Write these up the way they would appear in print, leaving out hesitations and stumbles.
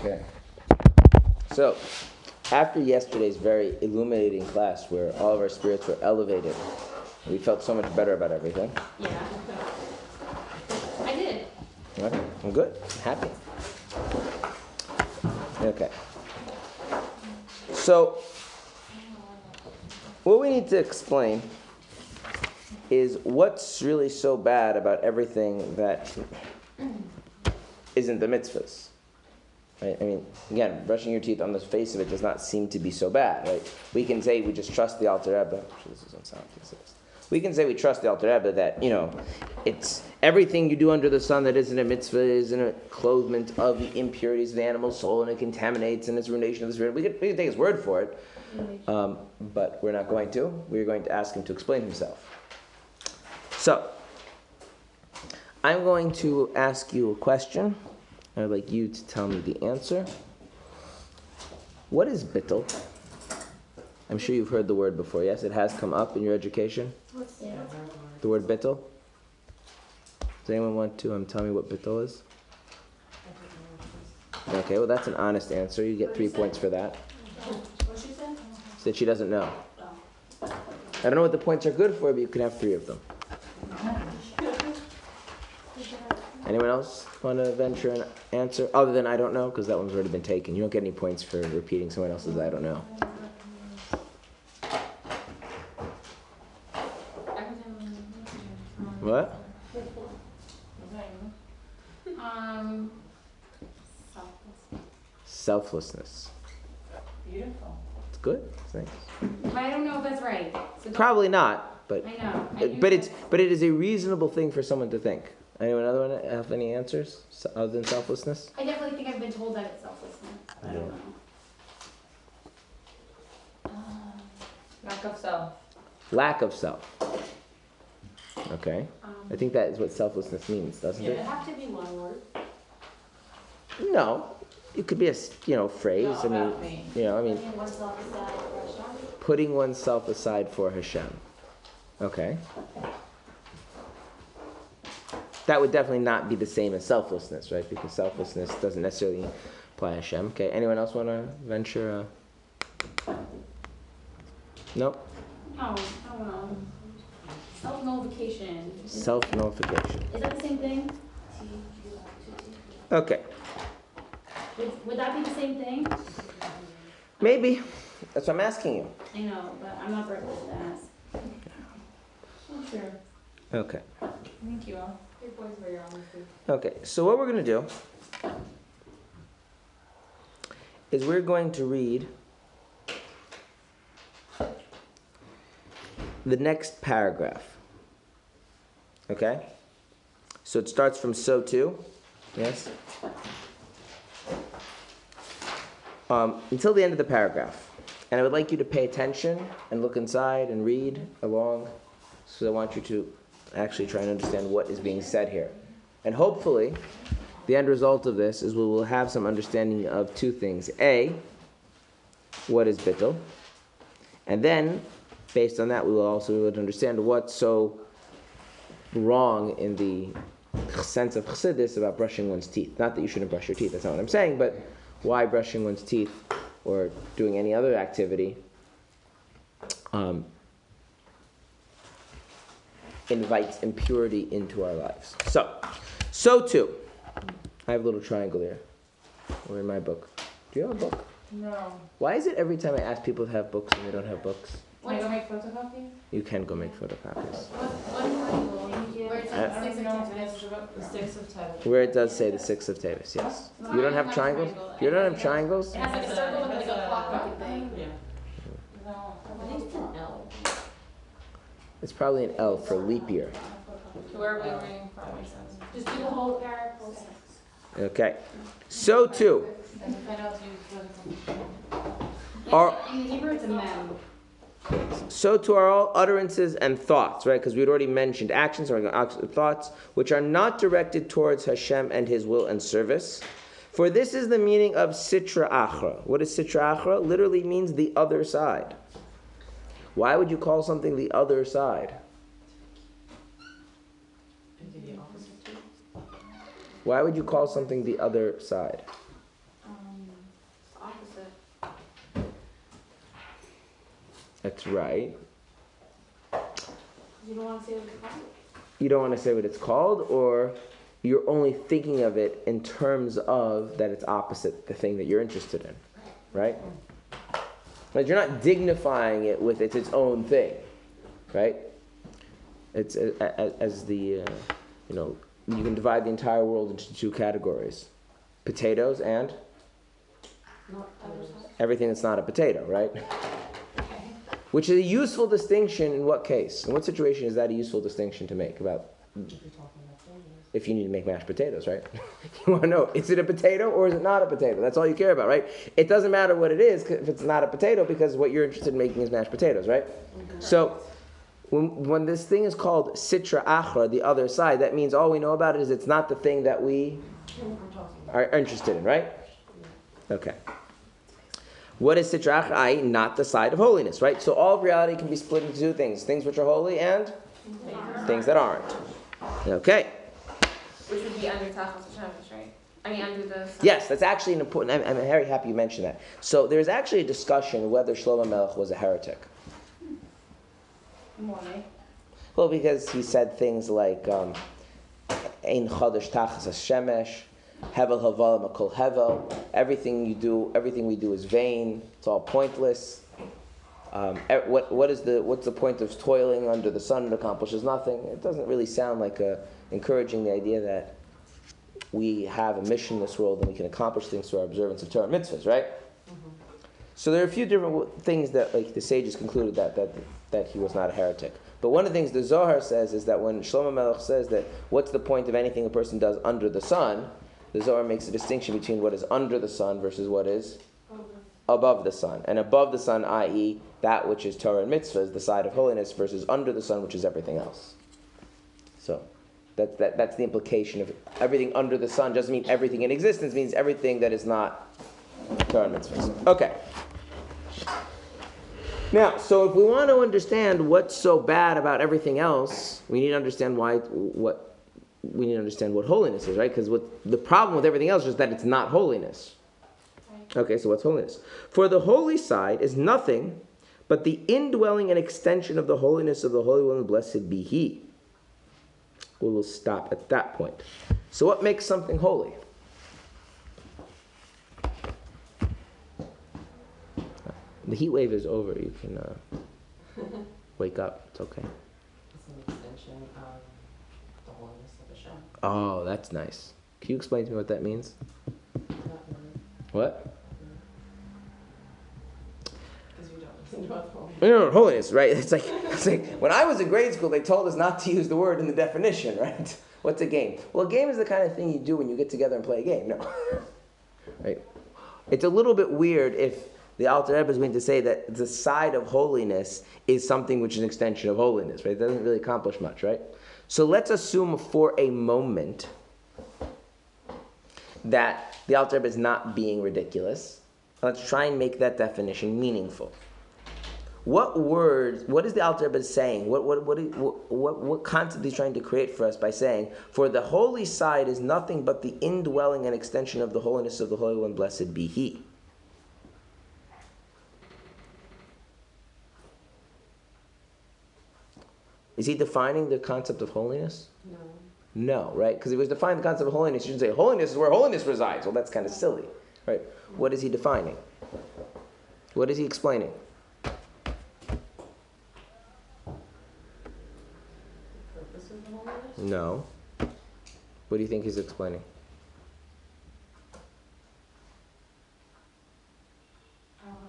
Okay. So, after yesterday's very illuminating class where all of our spirits were elevated, we felt so much better about everything. Yeah. I did. Okay, I'm good. I'm happy. Okay. So, what we need to explain is what's really so bad about everything that isn't the mitzvahs. Right? I mean, again, brushing your teeth on the face of it does not seem to be so bad, right? We can say we just trust the Alter Rebbe. This doesn't sound like this. We can say we trust the Alter Rebbe that, it's everything you do under the sun that isn't a mitzvah is a clothement of the impurities of the animal's soul, and it contaminates, and it's ruination of the spirit. We can take his word for it, but we're not going to. We're going to ask him to explain himself. So, I'm going to ask you a question. I'd like you to tell me the answer. What is bittul? I'm sure you've heard the word before. Yes, it has come up in your education. What's that? The word bittul. Does anyone want to tell me what bittul is? Okay, well that's an honest answer. You get 3 points for that. What she said? Said she doesn't know. I don't know what the points are good for, but you can have 3 of them. Anyone else want to venture an answer? Other than I don't know, because that one's already been taken. You don't get any points for repeating someone else's I don't know. What? Selflessness. Beautiful. It's good. Thanks. I don't know if that's right. So Probably not, but I know. but it is a reasonable thing for someone to think. Anyone other one have any answers other than selflessness? I definitely think I've been told that it's selflessness. I don't know. Lack of self. Lack of self. Okay. I think that is what selflessness means, doesn't Does it? it have to be one word? No. It could be a phrase. Putting oneself aside for Hashem. Okay. That would definitely not be the same as selflessness, right? Because selflessness doesn't necessarily apply to Hashem. Okay, anyone else want to venture? Nope. No. Self-nullification. Self-nullification. Is that the same thing? Okay. Would that be the same thing? Maybe. That's what I'm asking you. I know, but I'm not the right person to ask. I'm sure. Okay. Thank you all. 3 points for your honesty. Okay, so what we're going to do is we're going to read the next paragraph. Okay? So it starts from so 2. Yes? Until the end of the paragraph. And I would like you to pay attention and look inside and read along. So I want you to actually try and understand what is being said here. And hopefully, the end result of this is we will have some understanding of 2 things. A, what is bittul? And then, based on that, we will also be able to understand what's so wrong in the sense of chassidus about brushing one's teeth. Not that you shouldn't brush your teeth, that's not what I'm saying, but why brushing one's teeth or doing any other activity invites impurity into our lives. So too. I have a little triangle here. Or in my book. Do you have a book? No. Why is it every time I ask people to have books and they don't have books? Can I go make photocopies? You can go make photocopies. Where it says I don't 6 know of if it's about the 6 of Tevis. Where it does say the 6th of Tevis, yes. You don't have triangles? You don't have triangles? It has like a circle with like a clock looking thing. Yeah. No, I think it's an L. It's probably an L for leap year. So where are we reading from? Just do the whole paragraph. Okay. So too. And if I know to use In the Hebrew, it's a mem. So too are all utterances and thoughts, right? Because we'd already mentioned actions or thoughts, which are not directed towards Hashem and His will and service. For this is the meaning of sitra achra. What is sitra achra? Literally means the other side. Why would you call something the other side? Why would you call something the other side? That's right. You don't want to say what it's called? You don't want to say what it's called, or you're only thinking of it in terms of that it's opposite the thing that you're interested in, right? Like you're not dignifying it with its own thing, right? It's as the you can divide the entire world into two categories: potatoes and everything that's not a potato, right? Which is a useful distinction in what case? In what situation is that a useful distinction to make about if you need to make mashed potatoes, right? You want to know, is it a potato or is it not a potato? That's all you care about, right? It doesn't matter what it is if it's not a potato because what you're interested in making is mashed potatoes, right? So when this thing is called sitra achra, the other side, that means all we know about it is it's not the thing that we are interested in, right? Okay. What is sitra achra? Not the side of holiness, right? So all of reality can be split into two things: things which are holy and things that aren't. Okay. Which would be under Tachas Hashemesh, right? I mean, under the sun. Yes, that's actually an important. I'm very happy you mentioned that. So there's actually a discussion whether Shlomo Melech was a heretic. Why? Well, because he said things like "Ein Chodesh Tachas Hashemesh," "Hevel Haval Makol Hevel." Everything we do is vain. It's all pointless. What's the point of toiling under the sun? It accomplishes nothing. It doesn't really sound like encouraging the idea that we have a mission in this world and we can accomplish things through our observance of Torah mitzvahs, right? Mm-hmm. So there are a few different things that the sages concluded that he was not a heretic. But one of the things the Zohar says is that when Shlomo Melech says that what's the point of anything a person does under the sun, the Zohar makes a distinction between what is under the sun versus what is above the sun. And above the sun, i.e., that which is Torah and mitzvahs, the side of holiness, versus under the sun, which is everything else. So that's the implication of everything under the sun. Doesn't mean everything in existence, means everything that is not Torah and mitzvahs. Okay. Now, so if we want to understand what's so bad about everything else, we need to understand what holiness is, right? Because the problem with everything else is that it's not holiness. Okay, so what's holiness? For the holy side is nothing but the indwelling and extension of the holiness of the Holy One, blessed be He. We will stop at that point. So what makes something holy? The heat wave is over. You can wake up. It's okay. It's an extension of the holiness of Hashem. Oh, that's nice. Can you explain to me what that means? Not really. What? Because you don't listen to us holiness. No, holiness, right? It's like when I was in grade school, they told us not to use the word in the definition, right? What's a game? Well, a game is the kind of thing you do when you get together and play a game. No, right? It's a little bit weird if the Alter Rebbe is going to say that the side of holiness is something which is an extension of holiness, right? It doesn't really accomplish much, right? So let's assume for a moment that the Alter Rebbe is not being ridiculous. Let's try and make that definition meaningful. What is the Alter Rebbe saying? What concept he's trying to create for us by saying, for the holy side is nothing but the indwelling and extension of the holiness of the Holy One, blessed be He. Is he defining the concept of holiness? No. No, right? Because if he was defining the concept of holiness, you shouldn't say holiness is where holiness resides. Well, that's kind of silly, right? What is he defining? What is he explaining? The purpose of the holiness? No. What do you think he's explaining?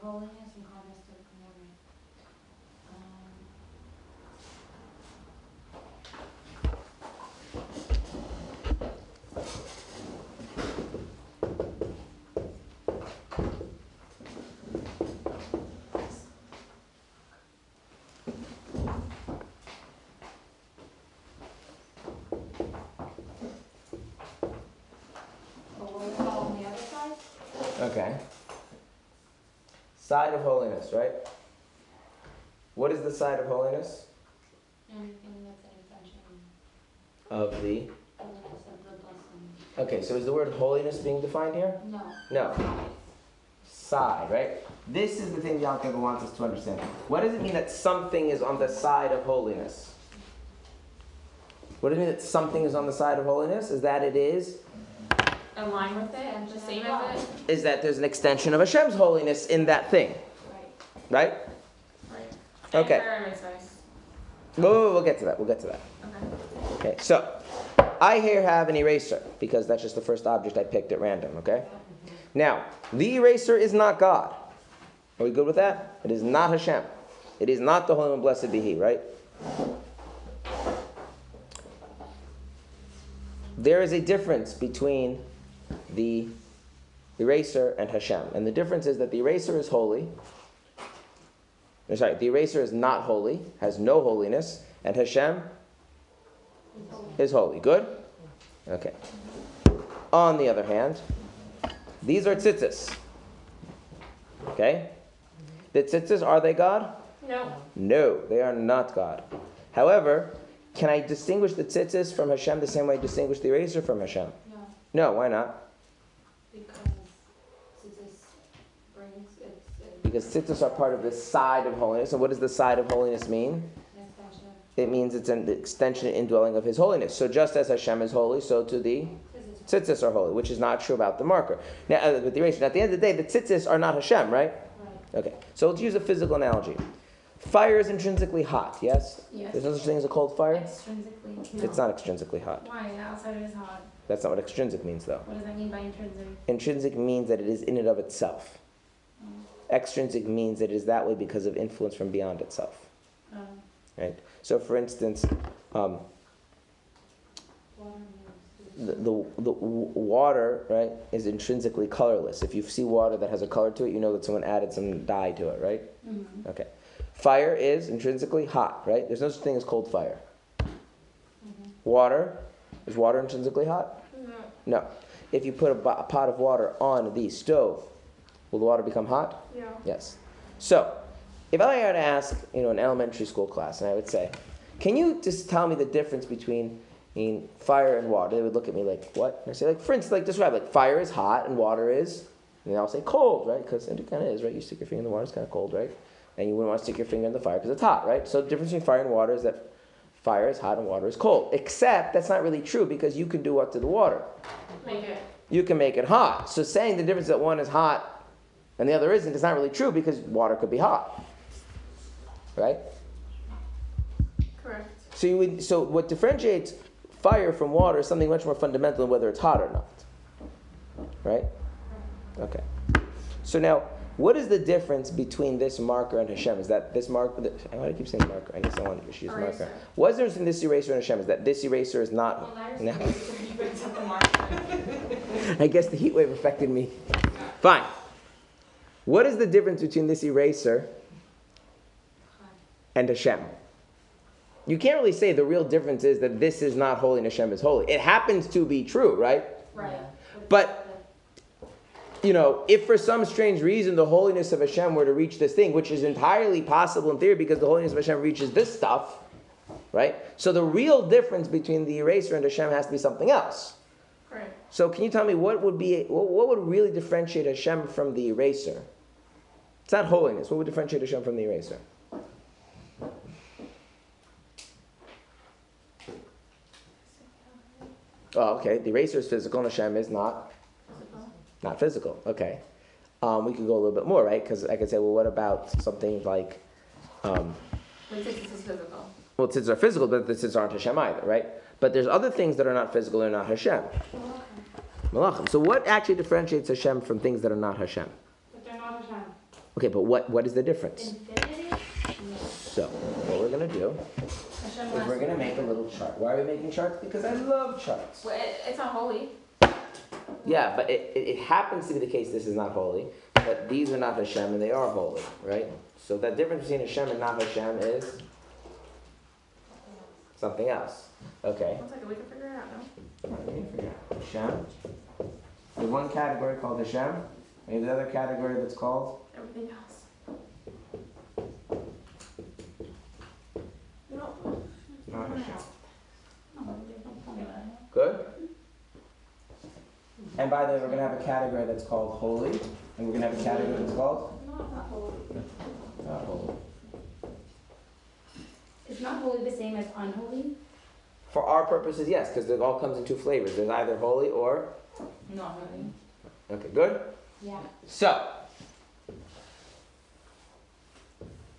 Holiness and harness to the commandment. On the other side? Okay. Side of holiness, right? What is the side of holiness? Anything that's an extension Of the... of the blessing. Okay, so is the word holiness being defined here? No. No. side, right? This is the thing Yaakov wants us to understand. What does it mean that something is on the side of holiness? What does it mean that something is on the side of holiness? Is that it is? In line with it and the same as it? Is that there's an extension of Hashem's holiness in that thing. Right? Right. Okay. And makes sense. We'll get to that. Okay, so I here have an eraser because that's just the first object I picked at random, okay? Now, the eraser is not God. Are we good with that? It is not Hashem. It is not the Holy One, blessed be He, right? There is a difference between the eraser and Hashem. And the difference is that the eraser is holy. The eraser is not holy, has no holiness, and Hashem is holy. Good? Okay. On the other hand, these are tzitzis. Okay? The tzitzis, are they God? No. No, they are not God. However, can I distinguish the tzitzis from Hashem the same way I distinguish the eraser from Hashem? No, why not? Because tzitzis are part of the side of holiness. And what does the side of holiness mean? It means it's an extension and indwelling of His holiness. So just as Hashem is holy, so too the tzitzis are holy, which is not true about the marker. Now, with the eraser. Now, at the end of the day, the tzitzis are not Hashem, right? Okay. So let's use a physical analogy. Fire is intrinsically hot, yes? Yes. There's no such thing as a cold fire? Extrinsically. No. It's not extrinsically hot. Why? The outside is hot. That's not what extrinsic means, though. What does that mean by intrinsic? Intrinsic means that it is in and of itself. Extrinsic means that it is that way because of influence from beyond itself. Right? So, for instance, the water, right, is intrinsically colorless. If you see water that has a color to it, you know that someone added some dye to it, right? Mm-hmm. Okay. Fire is intrinsically hot, right? There's no such thing as cold fire. Mm-hmm. Water, is water intrinsically hot? No. No. If you put a pot of water on the stove, will the water become hot? Yeah. Yes. So, if I were to ask, an elementary school class, and I would say, can you just tell me the difference between fire and water? They would look at me like, what? And I say, for instance, describe, fire is hot and water is, and I'll say cold, right? Because it kind of is, right? You stick your finger in the water, it's kind of cold, right? And you wouldn't want to stick your finger in the fire because it's hot, right? So the difference between fire and water is that fire is hot and water is cold. Except that's not really true because you can do what to the water? Make it. You can make it hot. So saying the difference that one is hot and the other isn't is not really true because water could be hot. Right? Correct. So what differentiates fire from water is something much more fundamental than whether it's hot or not. Right? Okay. So now, what is the difference between this marker and Hashem? Is that this marker? Why do I keep saying marker? I guess I want to use marker. What is the difference between this eraser and Hashem? Is that this eraser is not? No. I guess the heat wave affected me. Fine. What is the difference between this eraser and Hashem? You can't really say the real difference is that this is not holy and Hashem is holy. It happens to be true, right? Right. But if for some strange reason the holiness of Hashem were to reach this thing, which is entirely possible in theory because the holiness of Hashem reaches this stuff, right? So the real difference between the eraser and Hashem has to be something else. Right. So can you tell me what would really differentiate Hashem from the eraser? It's not holiness. What would differentiate Hashem from the eraser? Oh, okay. The eraser is physical and Hashem is not physical. Okay. We could go a little bit more, right? Because I could say, well, what about something like... Tzitzis is physical. Well, tzitzis are physical, but the tzitzis aren't Hashem either, right? But there's other things that are not physical and are not Hashem. Malachim. So what actually differentiates Hashem from things that are not Hashem? But they're not Hashem. Okay, but what is the difference? Infinity? So, what we're going to do is we're going to make a little chart. Why are we making charts? Because I love charts. Well, it's not holy. Yeah, but it happens to be the case this is not holy, but these are not Hashem and they are holy, right? So that difference between Hashem and not Hashem is something else. Okay. 1 second, we can figure it out now. Let me figure out. Hashem. There's one category called Hashem, and the other category that's called? Everything else. Not Hashem. Good? And by the way, we're going to have a category that's called holy, And we're going to have a category that's called? Not holy. Not holy. Is not holy the same as unholy? For our purposes, yes, because it all comes in two flavors. There's either holy or... Not holy. Okay, good? Yeah. So,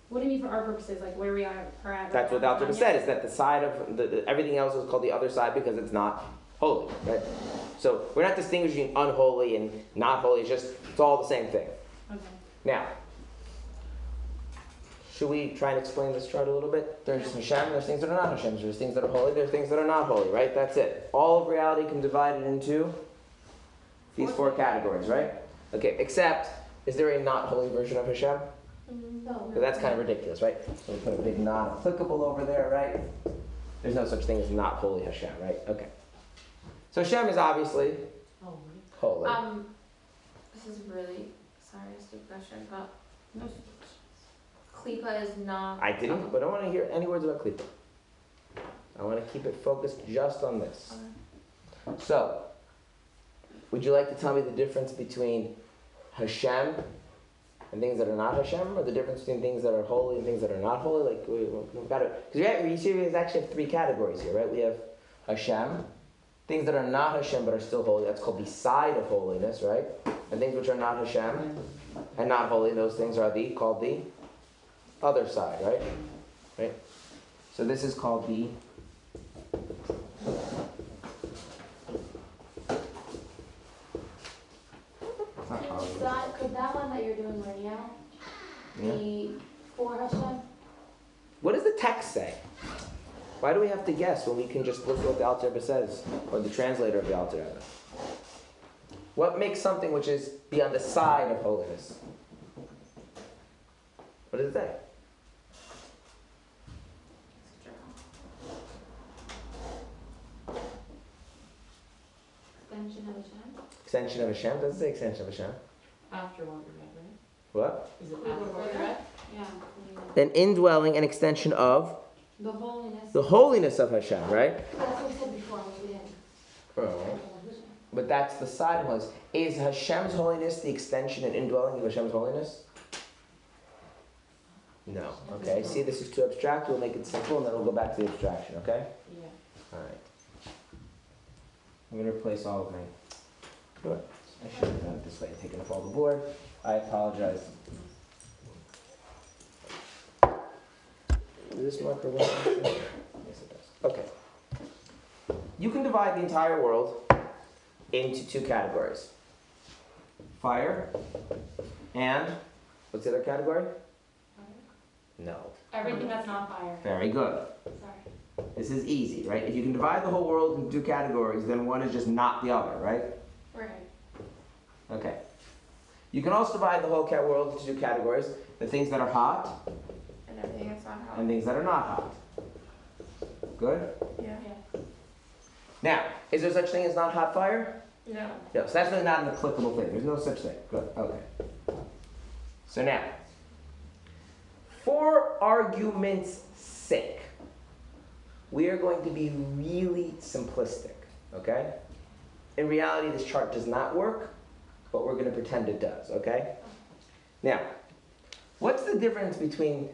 What do you mean for our purposes? Like where we are at? that's what the Alter said, is that the side of... everything else is called the other side because it's not holy, right? So, we're not distinguishing unholy and not holy. It's all the same thing. Okay. Now, should we try and explain this chart a little bit? There's Hashem, there's things that are not Hashem. There's things that are holy, there's things that are not holy, right? That's it. All of reality can divide it into these four categories, right? Okay, except, is there a not holy version of Hashem? No. Because that's kind of ridiculous, right? So we put a big not applicable over there, right? There's no such thing as not holy Hashem, right? Okay. So Hashem is obviously holy. This is really, sorry, a stupid question, but Klipa is not. I didn't, but I don't want to hear any words about Klipa. I want to keep it focused just on this. Okay. So, would you like to tell me the difference between Hashem and things that are not Hashem, or the difference between things that are holy and things that are not holy? Like we've got to, because you see, we actually have three categories here, right? We have Hashem, things that are not Hashem but are still holy. That's called the side of holiness, right? And things which are not Hashem and not holy, those things are called the other side, right? Right. So this is called the Could that one that you're doing right now be for Hashem? What does the text say? Why do we have to guess when we can just look at what the Alter Rebbe says, or the translator of the Alter Rebbe? What makes something which is be on the side of holiness? What does it say? Extension of Hashem? Extension of Hashem? Doesn't say extension of Hashem. After what we read, right? What? Is it after what we read? Yeah. An indwelling and extension of The holiness. the holiness of Hashem, right? That's what we said before. We didn't. Oh. But that's the side of holiness. Is Hashem's holiness the extension and indwelling of Hashem's holiness? No. Okay. See, this is too abstract. We'll make it simple, and then we'll go back to the abstraction. Okay. Yeah. All right. I'm going to replace all of my... Good. I should have done it this way, taken off all the board. I apologize. Does this marker work? Yes, it does. Okay. You can divide the entire world into two categories. Fire and... what's the other category? No. Everything that's not fire. Very good. Sorry. This is easy, right? If you can divide the whole world into two categories, then one is just not the other, right? Right. Okay. You can also divide the whole world into two categories. The things that are hot And everything that's not hot. and things that are not hot. Good? Yeah. Now, is there such thing as not hot fire? No. No, so that's really not an applicable thing. There's no such thing. Good. Okay. So now, for argument's sake, we are going to be really simplistic, okay? In reality, this chart does not work, but we're going to pretend it does, okay? Now, what's the difference between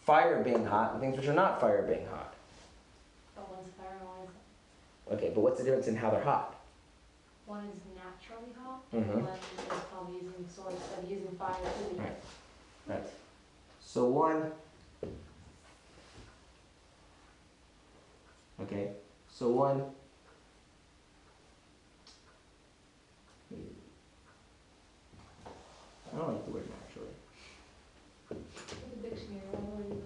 fire being hot and things which are not fire being hot? But one's fire and one is... Okay, but what's the difference in how they're hot? One is naturally hot, Mhm. and one is probably using source of using fire to be. Right. Right. So one... Okay, so one... I don't like the word naturally. The dictionary, where you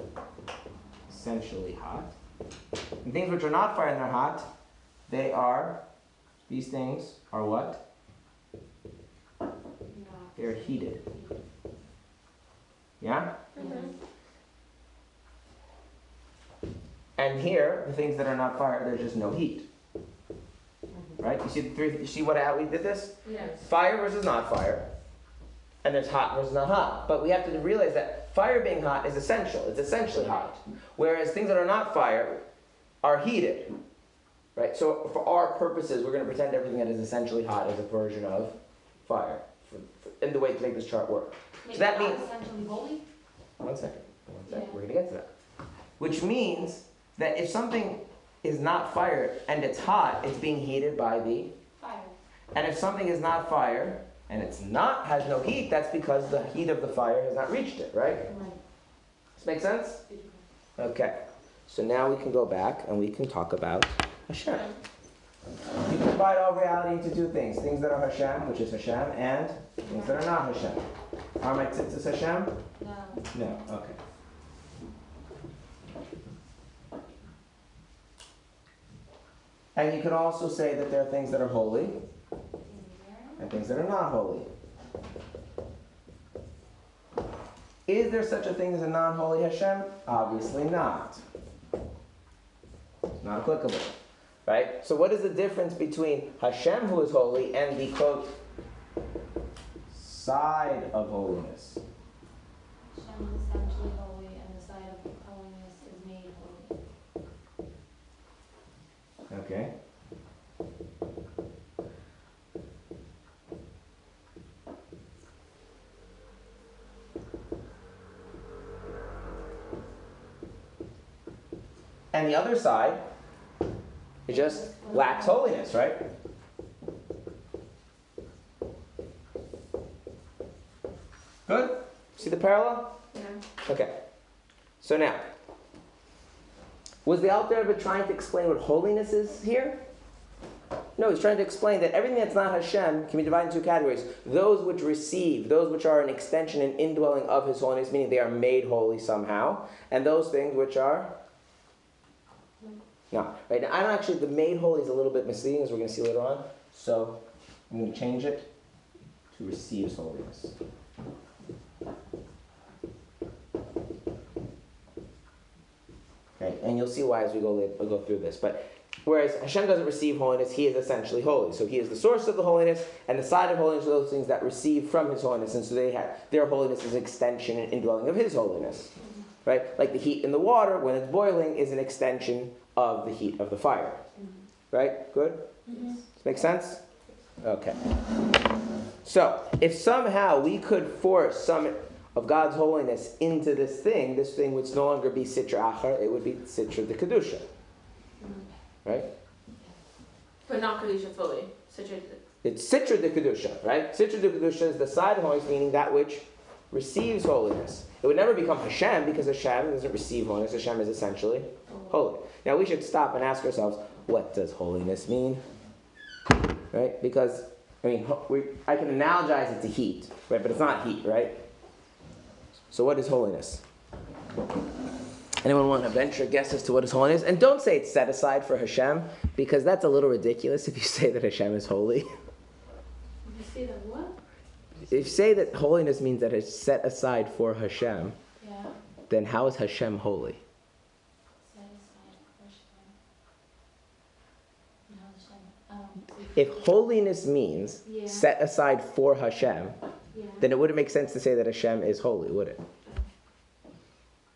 go. Essentially hot. And things which are not fire and they're hot, they are, these things are what? Not. They're heated. Yeah? Mm-hmm. And here, the things that are not fire, there's just no heat. Right? You see the three, you see how we did this? Yes. Fire versus not fire. And there's hot versus not hot. But we have to realize that fire being hot is essential. It's essentially hot. Whereas things that are not fire are heated. Right? So for our purposes, we're going to pretend everything that is essentially hot is a version of fire. in the way to make this chart work. So that means, one second, Yeah. we're going to get to that. Which means that if something is not fire and it's hot, it's being heated by the Fire. And if something is not fire and it's not has no heat, that's because the heat of the fire has not reached it, right? Does this make sense? Okay. So now we can go back and we can talk about Hashem. You can divide all reality into two things. Things that are Hashem, which is Hashem, and things that are not Hashem. Are my tzitzis Hashem? No. No. Okay. And you can also say that there are things that are holy and things that are not holy. Is there such a thing as a non-holy Hashem? Obviously not. It's not applicable. Right? So what is the difference between Hashem, who is holy, and the, quote, side of holiness? Hashem is essentially holy, and the side of holiness is made holy. Okay. And the other side, it just lacks holiness, right? Good? See the parallel? Yeah. Okay. So now, was the Alter Rebbe trying to explain what holiness is here? No, he's trying to explain that everything that's not Hashem can be divided into two categories. Those which receive, those which are an extension and indwelling of His holiness, meaning they are made holy somehow, and those things which are no, right now, I don't actually, the made holy is a little bit misleading, as we're going to see later on. So, I'm going to change it to receives holiness. Okay, and you'll see why as we go through this. But whereas Hashem doesn't receive holiness, He is essentially holy. So He is the source of the holiness, and the side of holiness are those things that receive from His holiness, and so their holiness is an extension and indwelling of His holiness. Right? Like the heat in the water, when it's boiling, is an extension of the heat of the fire. Right? Good? Mm-hmm. Make sense? Okay. So, if somehow we could force some of God's holiness into this thing would no longer be Sitra Achar, it would be Sitra de Kedusha. Right? But not Kedusha fully. It's Sitra de Kedusha, right? Sitra de Kedusha is the side of holiness, meaning that which receives holiness. It would never become Hashem because Hashem doesn't receive holiness. Hashem is essentially holy. Now we should stop and ask ourselves, what does holiness mean? Right? Because, I can analogize it to heat, right? But it's not heat, right? So what is holiness? Anyone want to venture a guess as to what is holiness? And don't say it's set aside for Hashem, because that's a little ridiculous if you say that Hashem is holy. You say that what? If you say that holiness means that it's set aside for Hashem, Yeah. then how is Hashem holy? Set aside for Hashem. If holiness means Yeah. set aside for Hashem, Yeah. then it wouldn't make sense to say that Hashem is holy, would it?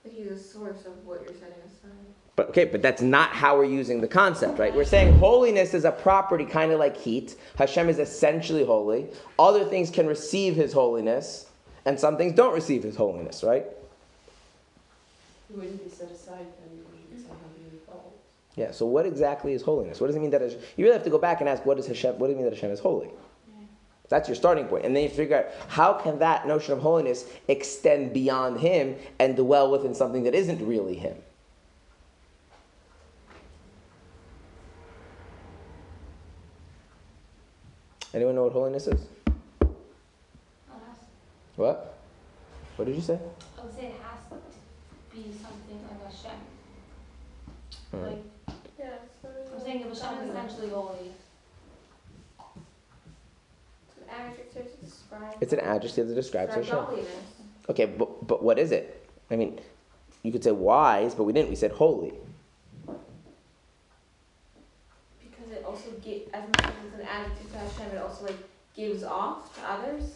But He's the source of what you're setting aside. But that's not how we're using the concept, right? We're saying holiness is a property kind of like heat. Hashem is essentially holy. Other things can receive His holiness, and some things don't receive His holiness, right? It wouldn't be set aside, then you wouldn't somehow be involved. Yeah, so what exactly is holiness? What does it mean that you really have to go back and ask, what does it mean that Hashem is holy? Yeah. That's your starting point. And then you figure out, how can that notion of holiness extend beyond Him and dwell within something that isn't really Him? Anyone know what holiness is? What? What did you say? I would say it has to be something of Hashem. Alright. Like, Yeah, so I'm saying if Hashem is essentially holy. it's an adjective to describe. It's an adjective that describes Hashem. godliness. Okay, but what is it? You could say wise, but we didn't. We said holy. Because it also as much as it's an adjective to Hashem, it also gives off to others.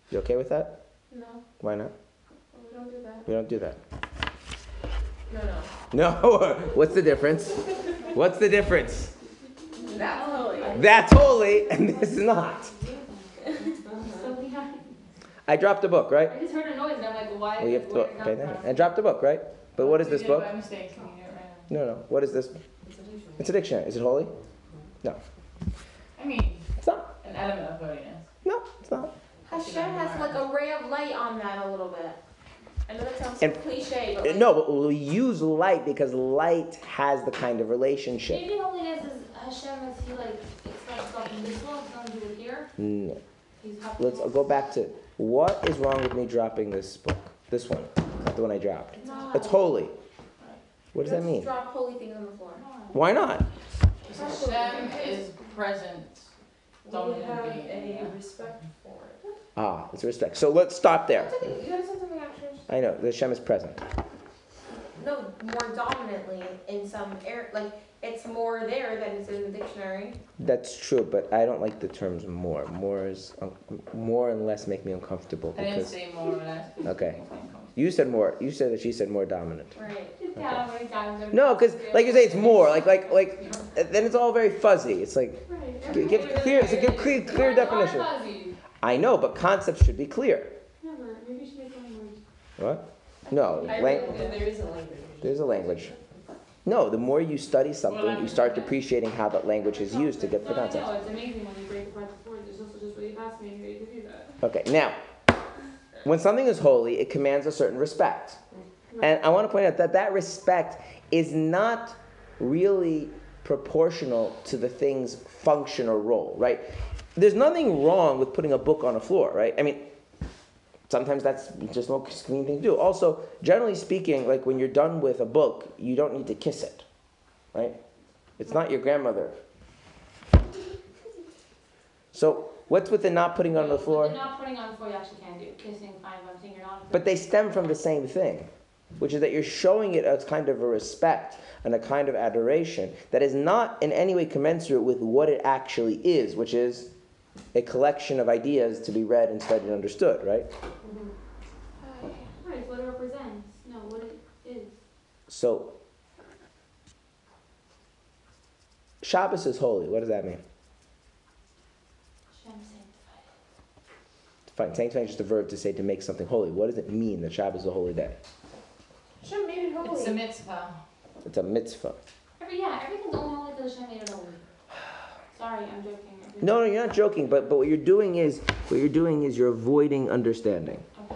You okay with that? No, Why not? we don't do that. We don't do that. No. No. What's the difference? What's the difference? That's holy. That's holy, and this is not. So behind. I dropped a book, right? I just heard a noise and I'm like, why? Well, you have to where did pay that come attention. I dropped a book, right? But what is this book? By mistake, can you do it right No, no. What is this? now? It's a dictionary. It's a dictionary. Is it holy? I mean, It's not. an element of holiness. No, it's not. Hashem has like a ray of light on that a little bit. I know that sounds And- cliche, but like, No, but we'll use light because light has the kind of relationship. Maybe holiness is Hashem as he like expects stuff in this world, something to do with here. No. He's happy. Let's go back to what is wrong with me dropping this book? This one, not the one I dropped. No. It's holy. What does that let's mean? drop holy things on the floor. Why not? Hashem is present. We Dominant have being. a respect for it. Ah, it's respect. So let's stop there. That's okay. You gotta say something actually. I know the Hashem is present. No, more dominantly in some air, like it's more there than it's in the dictionary. That's true, but I don't like the terms more. More and less make me uncomfortable I didn't because say more or less. Okay. You said more. You said that she said more dominant. Right. Yeah, many times I've- No, because like you say, it's more. Like then it's all very fuzzy. It's like Right. give clear. It's a good clear definition. I know, but concepts should be clear. Never. Maybe you should make language. What? No, There is a language. there's a language. No, the more you study something, you start appreciating how that language is used to get the No, concept. it's amazing when you break apart the word. It's also just really fascinating how you do that. Okay, now, when something is holy, it commands a certain respect. And I want to point out that that respect is not really proportional to the thing's function or role, right? There's nothing wrong with putting a book on a floor, right? I mean, sometimes that's just a convenient thing to do. Also, generally speaking, like when you're done with a book, you don't need to kiss it, right? It's not your grandmother. So, what's with the not putting it on the floor? The not putting on the floor you actually can do. Kissing, fine, but I'm saying you're not. But they stem from the same thing, which is that you're showing it as kind of a respect and a kind of adoration that is not in any way commensurate with what it actually is, which is a collection of ideas to be read and studied and understood, right? Right, what it represents. No, what it is. So, Shabbos is holy. What does that mean? Hashem sanctified. Fine, sanctifying is just a verb to say to make something holy. What does it mean that Shabbos is a holy day? Hashem made it holy. It's a mitzvah. It's a mitzvah. Everything's only holy because Hashem made it holy. Sorry, I'm joking. No, you're not joking. But what you're doing is you're avoiding understanding. Okay.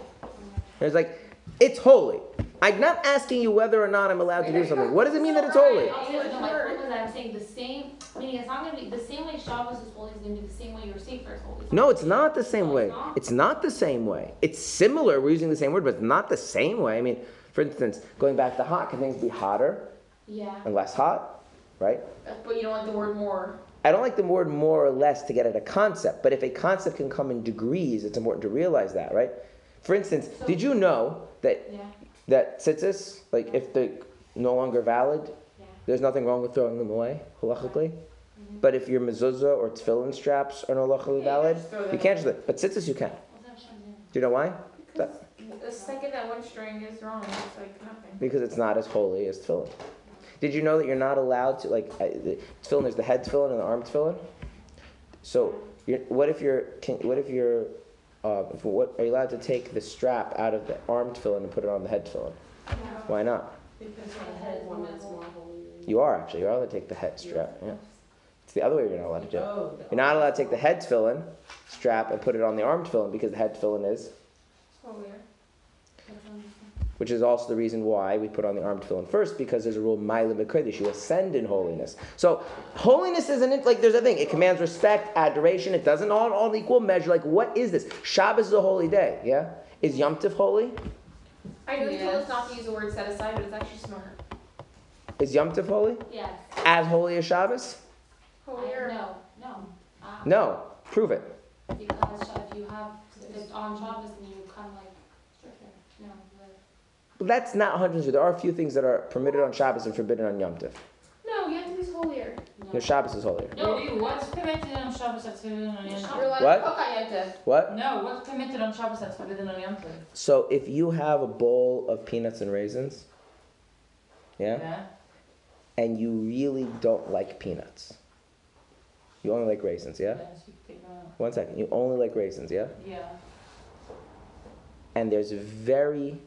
It's like it's holy. I'm not asking you whether or not I'm allowed to do something. What does it mean that it's holy? I'll say no, my point was that I'm saying the same, meaning it's not going to be the same way Shabbos is holy is going to be the same way your Sefer is holy. No, it's not the same No, way. it's not? It's not the same way. It's similar. We're using the same word, but it's not the same way. I mean, for instance, going back to hot, can things be hotter Yeah. and less hot? Right? But you don't like the word more. I don't like the word more or less to get at a concept, but if a concept can come in degrees, it's important to realize that, right? For instance, did you know that Yeah. that tzitzis, like if they're no longer valid, Yeah. there's nothing wrong with throwing them away, halachically? But if your mezuzah or tefillin straps are no halachically valid, you can't just, but tzitzis you can. What's that Hashem doing? Do you know why? Because the second that one string is wrong, it's like nothing. Because it's not as holy as tefillin. Did you know that you're not allowed to, like, tefillin, there's the head tefillin and the arm tefillin? So, what are you allowed to take the strap out of the arm tefillin and put it on the head tefillin? Why not? Because the head one is more holy. You are actually. You're allowed to take the head strap. Yeah. It's the other way you're not allowed to do it. Oh, You're not allowed to take the head tefillin strap and put it on the arm tefillin because the head tefillin is, Holier. which is also the reason why we put on the arm tefillin first, because there's a rule, Ma'ila B'Kodesh, you ascend in holiness. So, holiness isn't, like, there's a thing, it commands respect, adoration, it doesn't all equal measure, like, what is this? Shabbos is a holy day, yeah? Is Yom Tov holy? I know you told Yes. us not to use the word set aside, but it's actually smart. Is Yom Tov holy? Yes. As holy as Shabbos? Holier. No. No. Prove it. Because if you have it on Shabbos and you come like stricter. No. But that's not 100%. There are a few things that are permitted on Shabbos and forbidden on Yom Tov. No, you have to use holier. No, Shabbos is holier. No. Really? What's permitted on Shabbos that's forbidden on Yom You're Tov? allowed What? to cook on Yom Tov. What? No, what's permitted on Shabbos that's forbidden on Yom Tov? So if you have a bowl of peanuts and raisins, yeah, and you really don't like peanuts, You only like raisins, yeah? Yes, you can take them out. 1 second. You only like raisins, yeah? Yeah. And there's very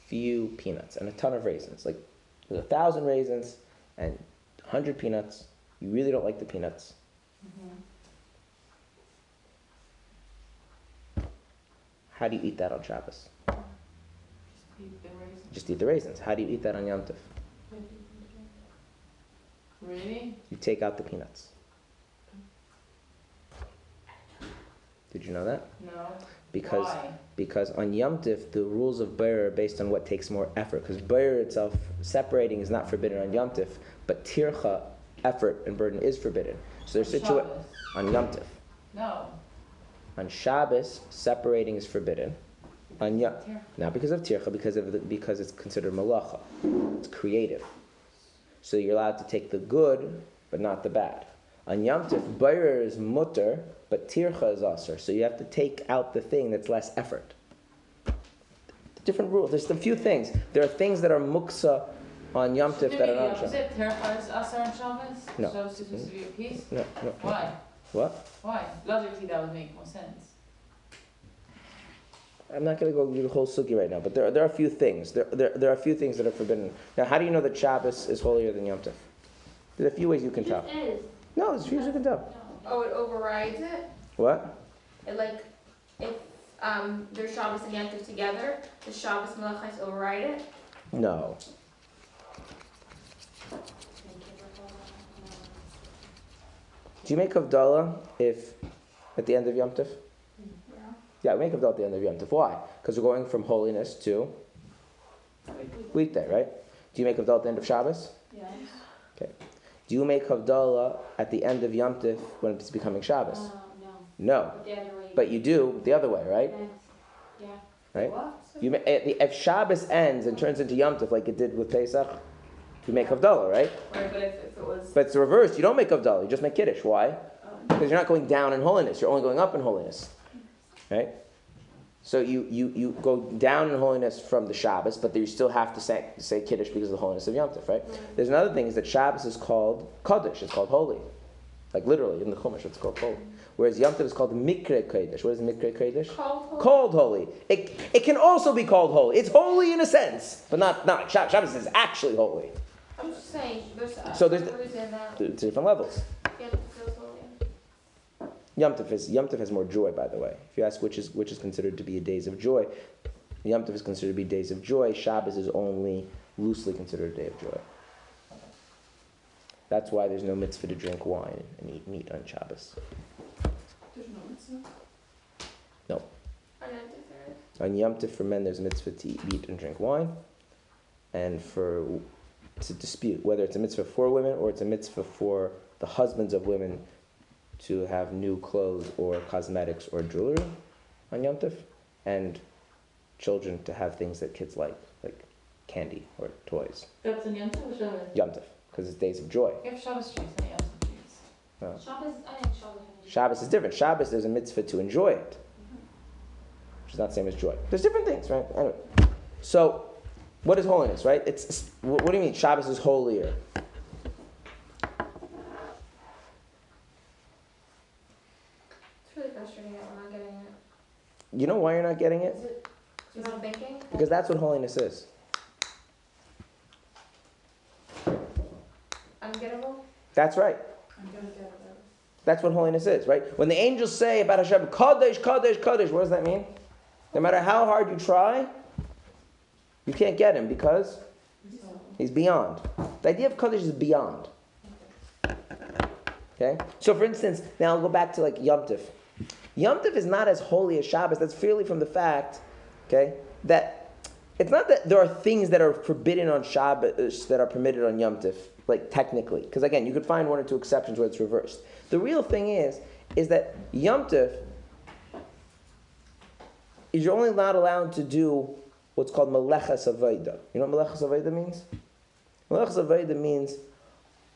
few peanuts and a ton of raisins. Like, there's 1,000 raisins and 100 peanuts. You really don't like the peanuts. How do you eat that on Shabbos? Just eat the raisins. Just eat the raisins. How do you eat that on Yom Tov? Really? You take out the peanuts. Did you know that? No. Because Why? because on Yom Tov, the rules of Beir are based on what takes more effort. Because Beir itself, separating is not forbidden on Yom Tov, but tircha, effort and burden, is forbidden. So there's Shabbos. on Yom Tov. No. On Shabbos, separating is forbidden. On not because of tircha, because it's considered malacha. It's creative. So you're allowed to take the good, but not the bad. On Yom Tov, Beir is mutter, but tircha is asr. So you have to take out the thing that's less effort. Different rules. There's a few things. There are things that are muksa on Yom Tov that are not Shabbos. Tircha is asar on Shabbos? No. Shabbos is supposed to be a piece? No. Why? What? Why? Logically that would make more sense. I'm not going to go through the whole sugi right now, but there are a few things. There are a few things that are forbidden. Now, how do you know that Shabbos is holier than Yom Tov? There's a few ways you can tell. It is. No, there's a few ways you can tell. Oh, it overrides it? What? It like, if there's Shabbos and Yom Tov together, the Shabbos Melachos override it? No. Do you make Havdalah if at the end of Yom Tov? Yeah, we make Havdalah at the end of Yom Tov. Why? Because we're going from holiness to weekday, right? Do you make Havdalah at the end of Shabbos? Yes. Okay. Do you make Havdalah at the end of Yom Tov when it's becoming Shabbos? No. No. The other way. But you do the other way, right? Yes. Yeah. Right? What? If Shabbos ends and turns into Yom Tov like it did with Pesach, you make Havdalah, right? Right, but if it was... But it's the reverse. You don't make Havdalah. You just make Kiddush. Why? Because you're not going down in holiness. You're only going up in holiness. Right? So you go down in holiness from the Shabbos, but you still have to say Kiddush because of the holiness of Yom Tov, right? There's another thing is that Shabbos is called Kaddish. It's called holy. Like literally, in the Chumash, it's called holy. Whereas Yom Tov is called Mikre Kodesh. What is Mikre Kodesh? Called holy. It can also be called holy. It's holy in a sense, but not like Shabbos. Shabbos is actually holy. I'm just saying, there's So there's reason that different levels. Yom Tov feels holy. Yom Tov has more joy, by the way. If you ask which is considered to be a days of joy, Yom Tov is considered to be days of joy. Shabbos is only loosely considered a day of joy. That's why there's no mitzvah to drink wine and eat meat on Shabbos. There's no mitzvah. No. On Yom Tov there is. On Yom Tov for men, there's a mitzvah to eat meat and drink wine, and to dispute whether it's a mitzvah for women or it's a mitzvah for the husbands of women to have new clothes or cosmetics or jewelry on Yom Tov, and children to have things that kids like candy or toys. That's in Yom Tov or Shabbos? Yom Tov, because it's days of joy. You have Shabbos trees, not Yom Tov trees. Shabbos, I think Shabbos. Shabbos is different. Shabbos, there's a mitzvah to enjoy it, which is not the same as joy. There's different things, right? Anyway, so what is holiness, right? What do you mean Shabbos is holier? It's really frustrating that we're not getting it. You know why you're not getting it? Is it just not thinking? Because that's what holiness is. Ungettable? That's right. I'm gonna get it. That's what holiness is, right? When the angels say about Hashem, Kadosh, Kadosh, Kadosh, what does that mean? No matter how hard you try, you can't get him because he's beyond. The idea of Kadosh is beyond. Okay? So for instance, now I'll go back to like Yom Tov. Yom Tov is not as holy as Shabbos. That's purely from the fact, okay, that it's not that there are things that are forbidden on Shabbos that are permitted on Yom Tov, like technically. Because again, you could find one or two exceptions where it's reversed. The real thing is that Yom Tov is you're only not allowed to do what's called Melechas Avayda. You know what Melechas Avayda means? Melechas Avayda means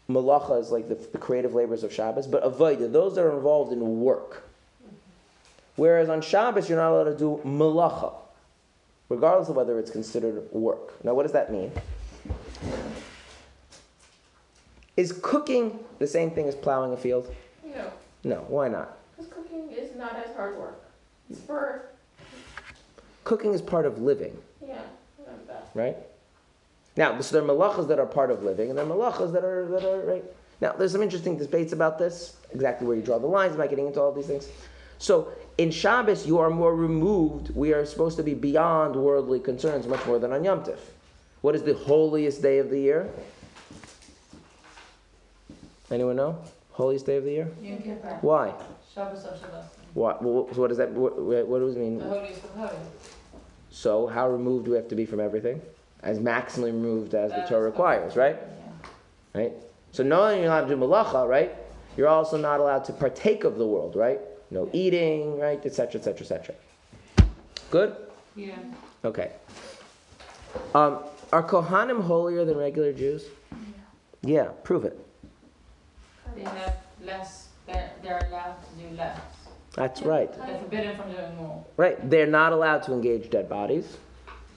Melacha is like the creative labors of Shabbos, but Avayda, those that are involved in work. Whereas on Shabbos, you're not allowed to do Melacha, regardless of whether it's considered work. Now, what does that mean? Is cooking the same thing as plowing a field? No, No, why not? because cooking is not as hard work. It's for, Cooking is part of living, yeah, like that. right? Now, so there are malachas that are part of living, and there are malachas that are right. Now, there's some interesting debates about this, exactly where you draw the lines, am I getting into all these things? So, in Shabbos, you are more removed. We are supposed to be beyond worldly concerns much more than on Yom Tov. What is the holiest day of the year? Anyone know? Holiest day of the year? Yom Kippur. Why? Shabbos of Shabbat. What? What does that? What does it mean? The holiest of holies. So, how removed do we have to be from everything? As maximally removed as the That Torah is requires, right? Yeah. Right? So, not only are you allowed to do malacha, right? You're also not allowed to partake of the world, right? No eating, right? Etc. Etc. Etc. Good? Yeah. Okay. Are Kohanim holier than regular Jews? Yeah, prove it. They have less, they're allowed to do less. That's right. They're forbidden from doing more. Right. They're not allowed to engage dead bodies.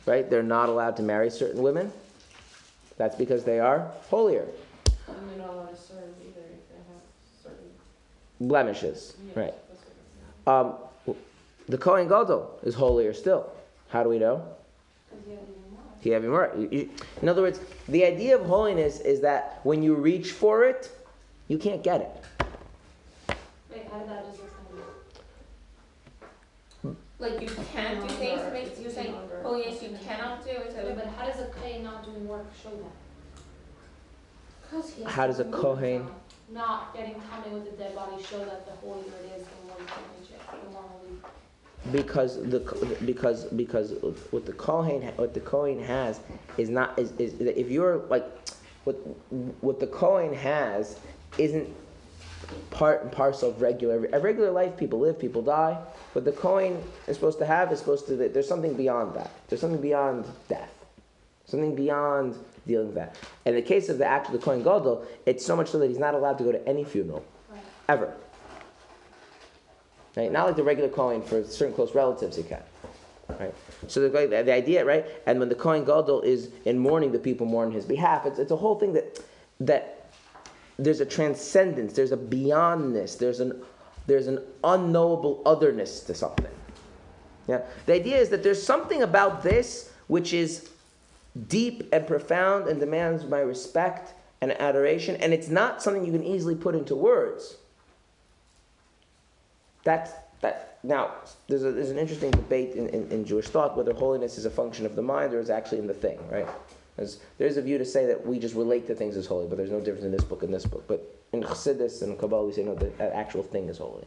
Right? They're not allowed to marry certain women. That's because they are holier. And they're not allowed to serve either if they have certain Blemishes. yeah, Right. that's what The Kohen Gadol is holier still. How do we know? He have more. In other words, the idea of holiness is that when you reach for it, you can't get it. Wait, how did that just explain? Like you can't do things that makes you saying, oh yes, you cannot do it. Yeah, but how does a Kohen not doing work show that? Because he has How to does a remove Kohen? them. Not getting tummy with the dead body show that the holier it is, the more you can reach it, the more holy. Because what the Kohen has is not is if you're like what the Kohen has isn't part and parcel of regular life. People live, people die. What the Kohen is supposed to have is supposed to there's something beyond that. There's something beyond death, something beyond dealing with that. And in the case of the Kohen Gadol, it's so much so that he's not allowed to go to any funeral Right. ever. Right? Not like the regular Kohen for certain close relatives he can. Right? So the idea, right? And when the Kohen Gadol is in mourning, the people mourn on his behalf. It's a whole thing that there's a transcendence, there's a beyondness, there's an unknowable otherness to something. Yeah? The idea is that there's something about this which is deep and profound and demands my respect and adoration, and it's not something you can easily put into words. Now, there's an interesting debate in Jewish thought whether holiness is a function of the mind or is actually in the thing, right? There's a view to say that we just relate to things as holy, but there's no difference in this book and this book. But in Chassidus and Kabbalah, we say no, the actual thing is holy.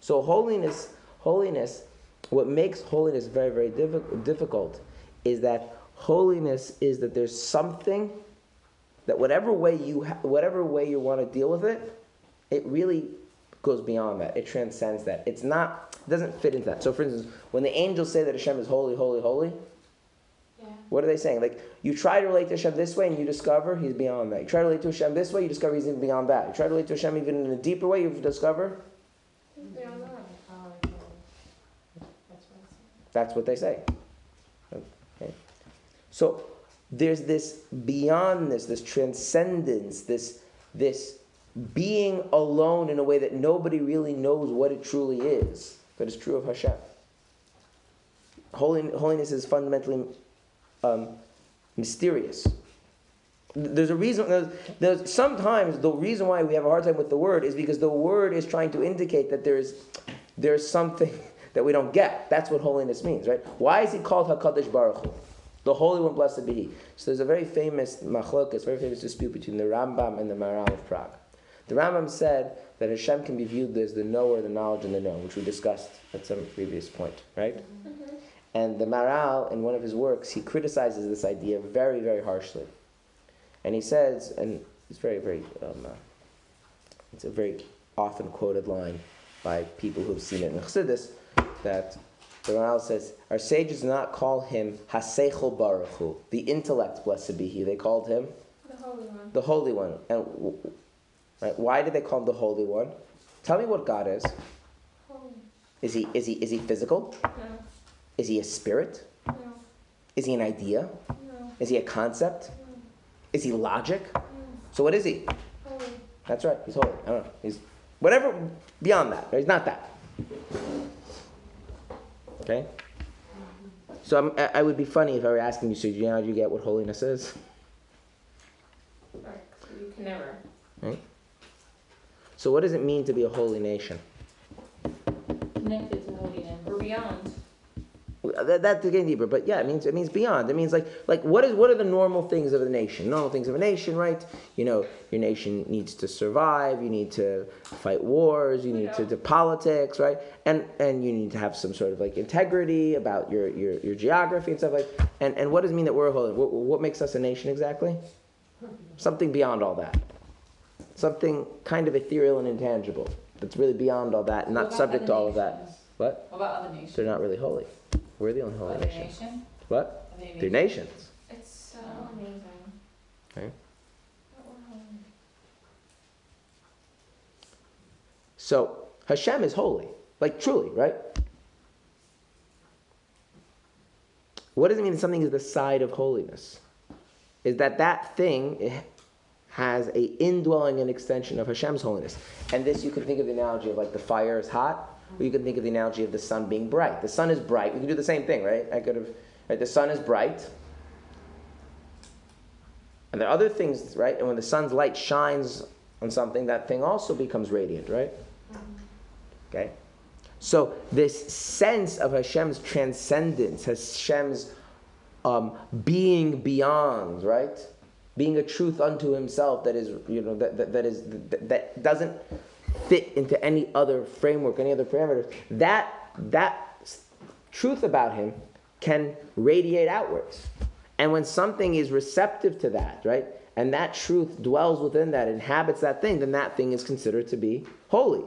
So holiness, what makes holiness very, very difficult is that holiness is that there's something that whatever way you want to deal with it, it really goes beyond that. It transcends that. It doesn't fit into that. So for instance, when the angels say that Hashem is holy, holy, holy, Yeah. what are they saying? Like, you try to relate to Hashem this way and you discover He's beyond that. You try to relate to Hashem this way, you discover He's even beyond that. You try to relate to Hashem even in a deeper way, you discover They don't know. that's what they say. Okay. So there's this beyondness, this transcendence, this being alone in a way that nobody really knows what it truly is, but it's true of Hashem. Holiness is fundamentally mysterious. There's a reason. Sometimes the reason why we have a hard time with the word is because the word is trying to indicate that there's something that we don't get. That's what holiness means, right? Why is he called HaKadosh Baruch Hu? The Holy One, blessed be He. So there's a very famous machlokas, very famous dispute between the Rambam and the Maharal of Prague. The Rambam said that Hashem can be viewed as the knower, the knowledge, and the known, which we discussed at some previous point, right? Mm-hmm. And the Maharal, in one of his works, he criticizes this idea very, very harshly. And he says, and it's very, very, it's a very often quoted line by people who've seen it in Chassidus, that the Maharal says, our sages did not call him Haseichel Baruch Hu, the intellect, blessed be He. They called him The Holy One. the Holy One. And right, why did they call him the Holy One? Tell me what God is. Holy. Is he physical? No. Is he a spirit? No. Is he an idea? No. Is he a concept? No. Is he logic? No. So what is he? Holy. That's right, he's holy. I don't know. He's whatever beyond that. He's not that. Okay? So I would be funny if I were asking you, so do you know how you get what holiness is? Right, you can never. Right? So what does it mean to be a holy nation? Connected to holiness. Or beyond. That's getting deeper, but yeah, it means beyond. It means like what are the normal things of a nation? Normal things of a nation, right? You know, your nation needs to survive. You need to fight wars. You need to do politics, right? And you need to have some sort of like integrity about your geography and stuff like. And what does it mean that we're holy? What makes us a nation exactly? Something beyond all that. Something kind of ethereal and intangible that's really beyond all that, and not subject to all of that. What? What about other nations? They're not really holy. We're the only holy Other nation. nation? What? Other They're nations. It's so amazing. Okay. That we're holy. So Hashem is holy, like truly, right? What does it mean that something is the side of holiness? Is that thing has a indwelling and extension of Hashem's holiness. And this, you can think of the analogy of like the fire is hot, or you can think of the analogy of the sun being bright. The sun is bright. We can do the same thing, right? Right? The sun is bright. And there are other things, right? And when the sun's light shines on something, that thing also becomes radiant, right? Okay? So this sense of Hashem's transcendence, Hashem's being beyond, right? Being a truth unto himself that is, that doesn't fit into any other framework, any other parameters. That truth about him can radiate outwards. And when something is receptive to that, right, and that truth dwells within that, inhabits that thing, then that thing is considered to be holy.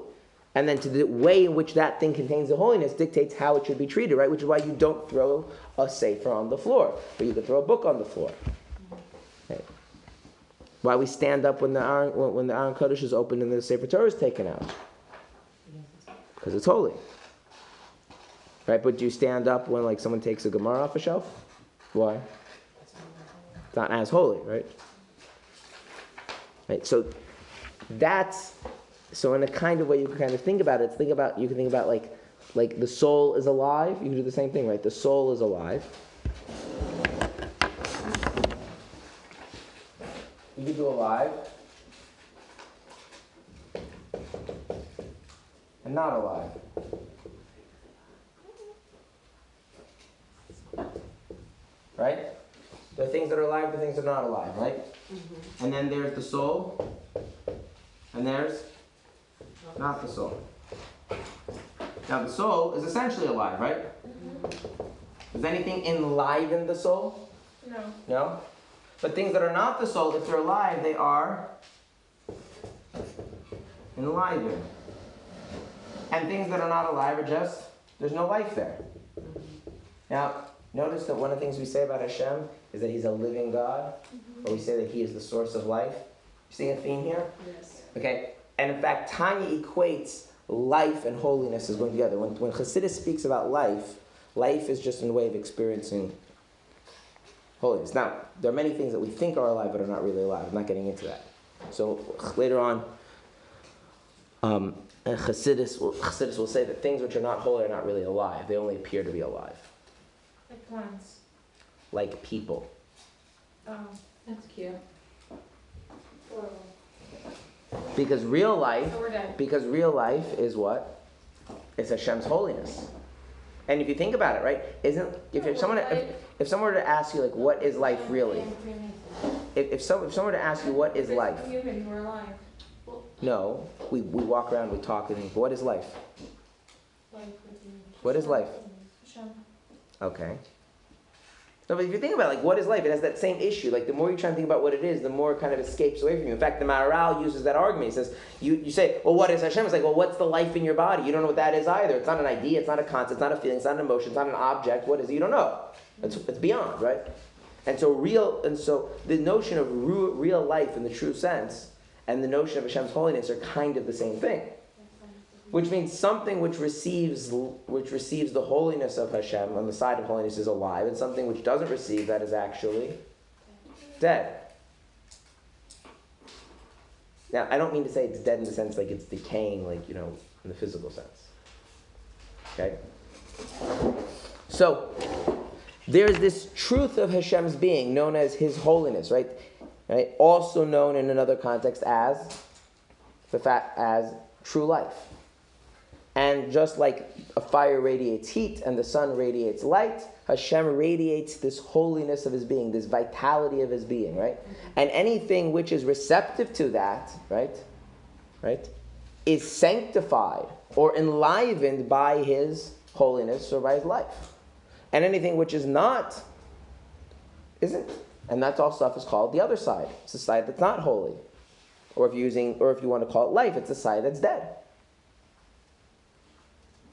And then to the way in which that thing contains the holiness dictates how it should be treated, right? Which is why you don't throw a sefer on the floor, but you could throw a book on the floor. Okay. Why we stand up when the Aron Kodesh is opened and the Sefer Torah is taken out? Because it's holy. Right? But do you stand up when like someone takes a Gemara off a shelf? Why? It's not as holy, right? Right? So in a kind of way you can kind of think about it, you can think about like the soul is alive. You can do the same thing, right? The soul is alive. You can do alive and not alive. Right? There are things that are alive, there are things that are not alive, right? Mm-hmm. And then there's the soul, and there's not the soul. Now the soul is essentially alive, right? Mm-hmm. Does anything enliven the soul? No. No? But things that are not the soul, if they're alive, they are enlivened. And things that are not alive are just, there's no life there. Now, notice that one of the things we say about Hashem is that he's a living God, or we say that he is the source of life. You seeing a theme here? Yes. Okay? And in fact, Tanya equates life and holiness as going together. When Chassidus speaks about life is just a way of experiencing holiness. Now, there are many things that we think are alive but are not really alive. I'm not getting into that. So later on, Chassidus will say that things which are not holy are not really alive. They only appear to be alive. Like plants. Like people. Oh. That's cute. Because real life So we're dead. is what? It's Hashem's holiness. And if you think about it, right? If someone were to ask you like what is life really? If someone were to ask you what is life? Human, we're alive. No. We walk around, we talk and what is life? What is life? Hashem. Okay. No, but if you think about it, like what is life, it has that same issue. Like the more you try to think about what it is, the more it kind of escapes away from you. In fact, the Maharal uses that argument. He says, you say, well, what is Hashem? It's like, well, what's the life in your body? You don't know what that is either. It's not an idea, it's not a concept, it's not a feeling, it's not an emotion, it's not an object. What is it? You don't know. It's beyond, right? And so the notion of real life in the true sense and the notion of Hashem's holiness are kind of the same thing. Which means something which receives the holiness of Hashem on the side of holiness is alive, and something which doesn't receive that is actually dead. Now, I don't mean to say it's dead in the sense like it's decaying, like, in the physical sense. Okay? So, there's this truth of Hashem's being known as His holiness, right? Right? Also known in another context as as true life. And just like a fire radiates heat and the sun radiates light, Hashem radiates this holiness of His being, this vitality of His being, right? And anything which is receptive to that, right, is sanctified or enlivened by His holiness or by His life. And anything which is not, isn't. And that all stuff is called the other side. It's the side that's not holy. Or if you want to call it life, it's the side that's dead.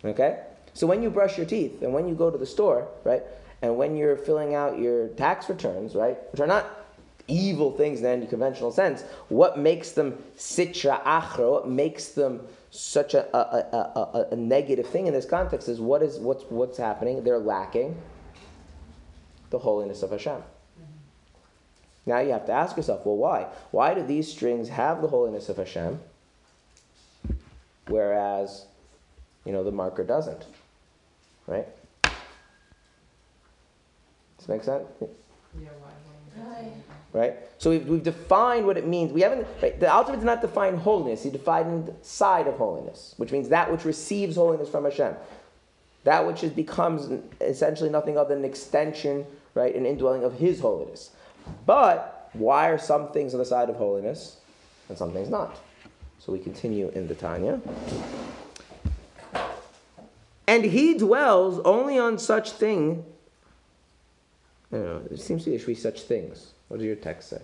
Okay? So when you brush your teeth and when you go to the store, right, and when you're filling out your tax returns, right, which are not evil things in any conventional sense, what makes them sitra achra, what makes them such a negative thing in this context is what's happening? They're lacking the holiness of Hashem. Now you have to ask yourself, well, why? Why do these strings have the holiness of Hashem, whereas, the marker doesn't? Right? Does this make sense? Yeah, why? Right? So we've defined what it means. We haven't. Right, the Alter did not define holiness. He defined the side of holiness, which means that which receives holiness from Hashem, that which becomes essentially nothing other than an extension, right, an indwelling of His holiness. But why are some things on the side of holiness and some things not? So we continue in the Tanya. And He dwells only on such thing. I don't know. It seems to be there should be such things. What does your text say?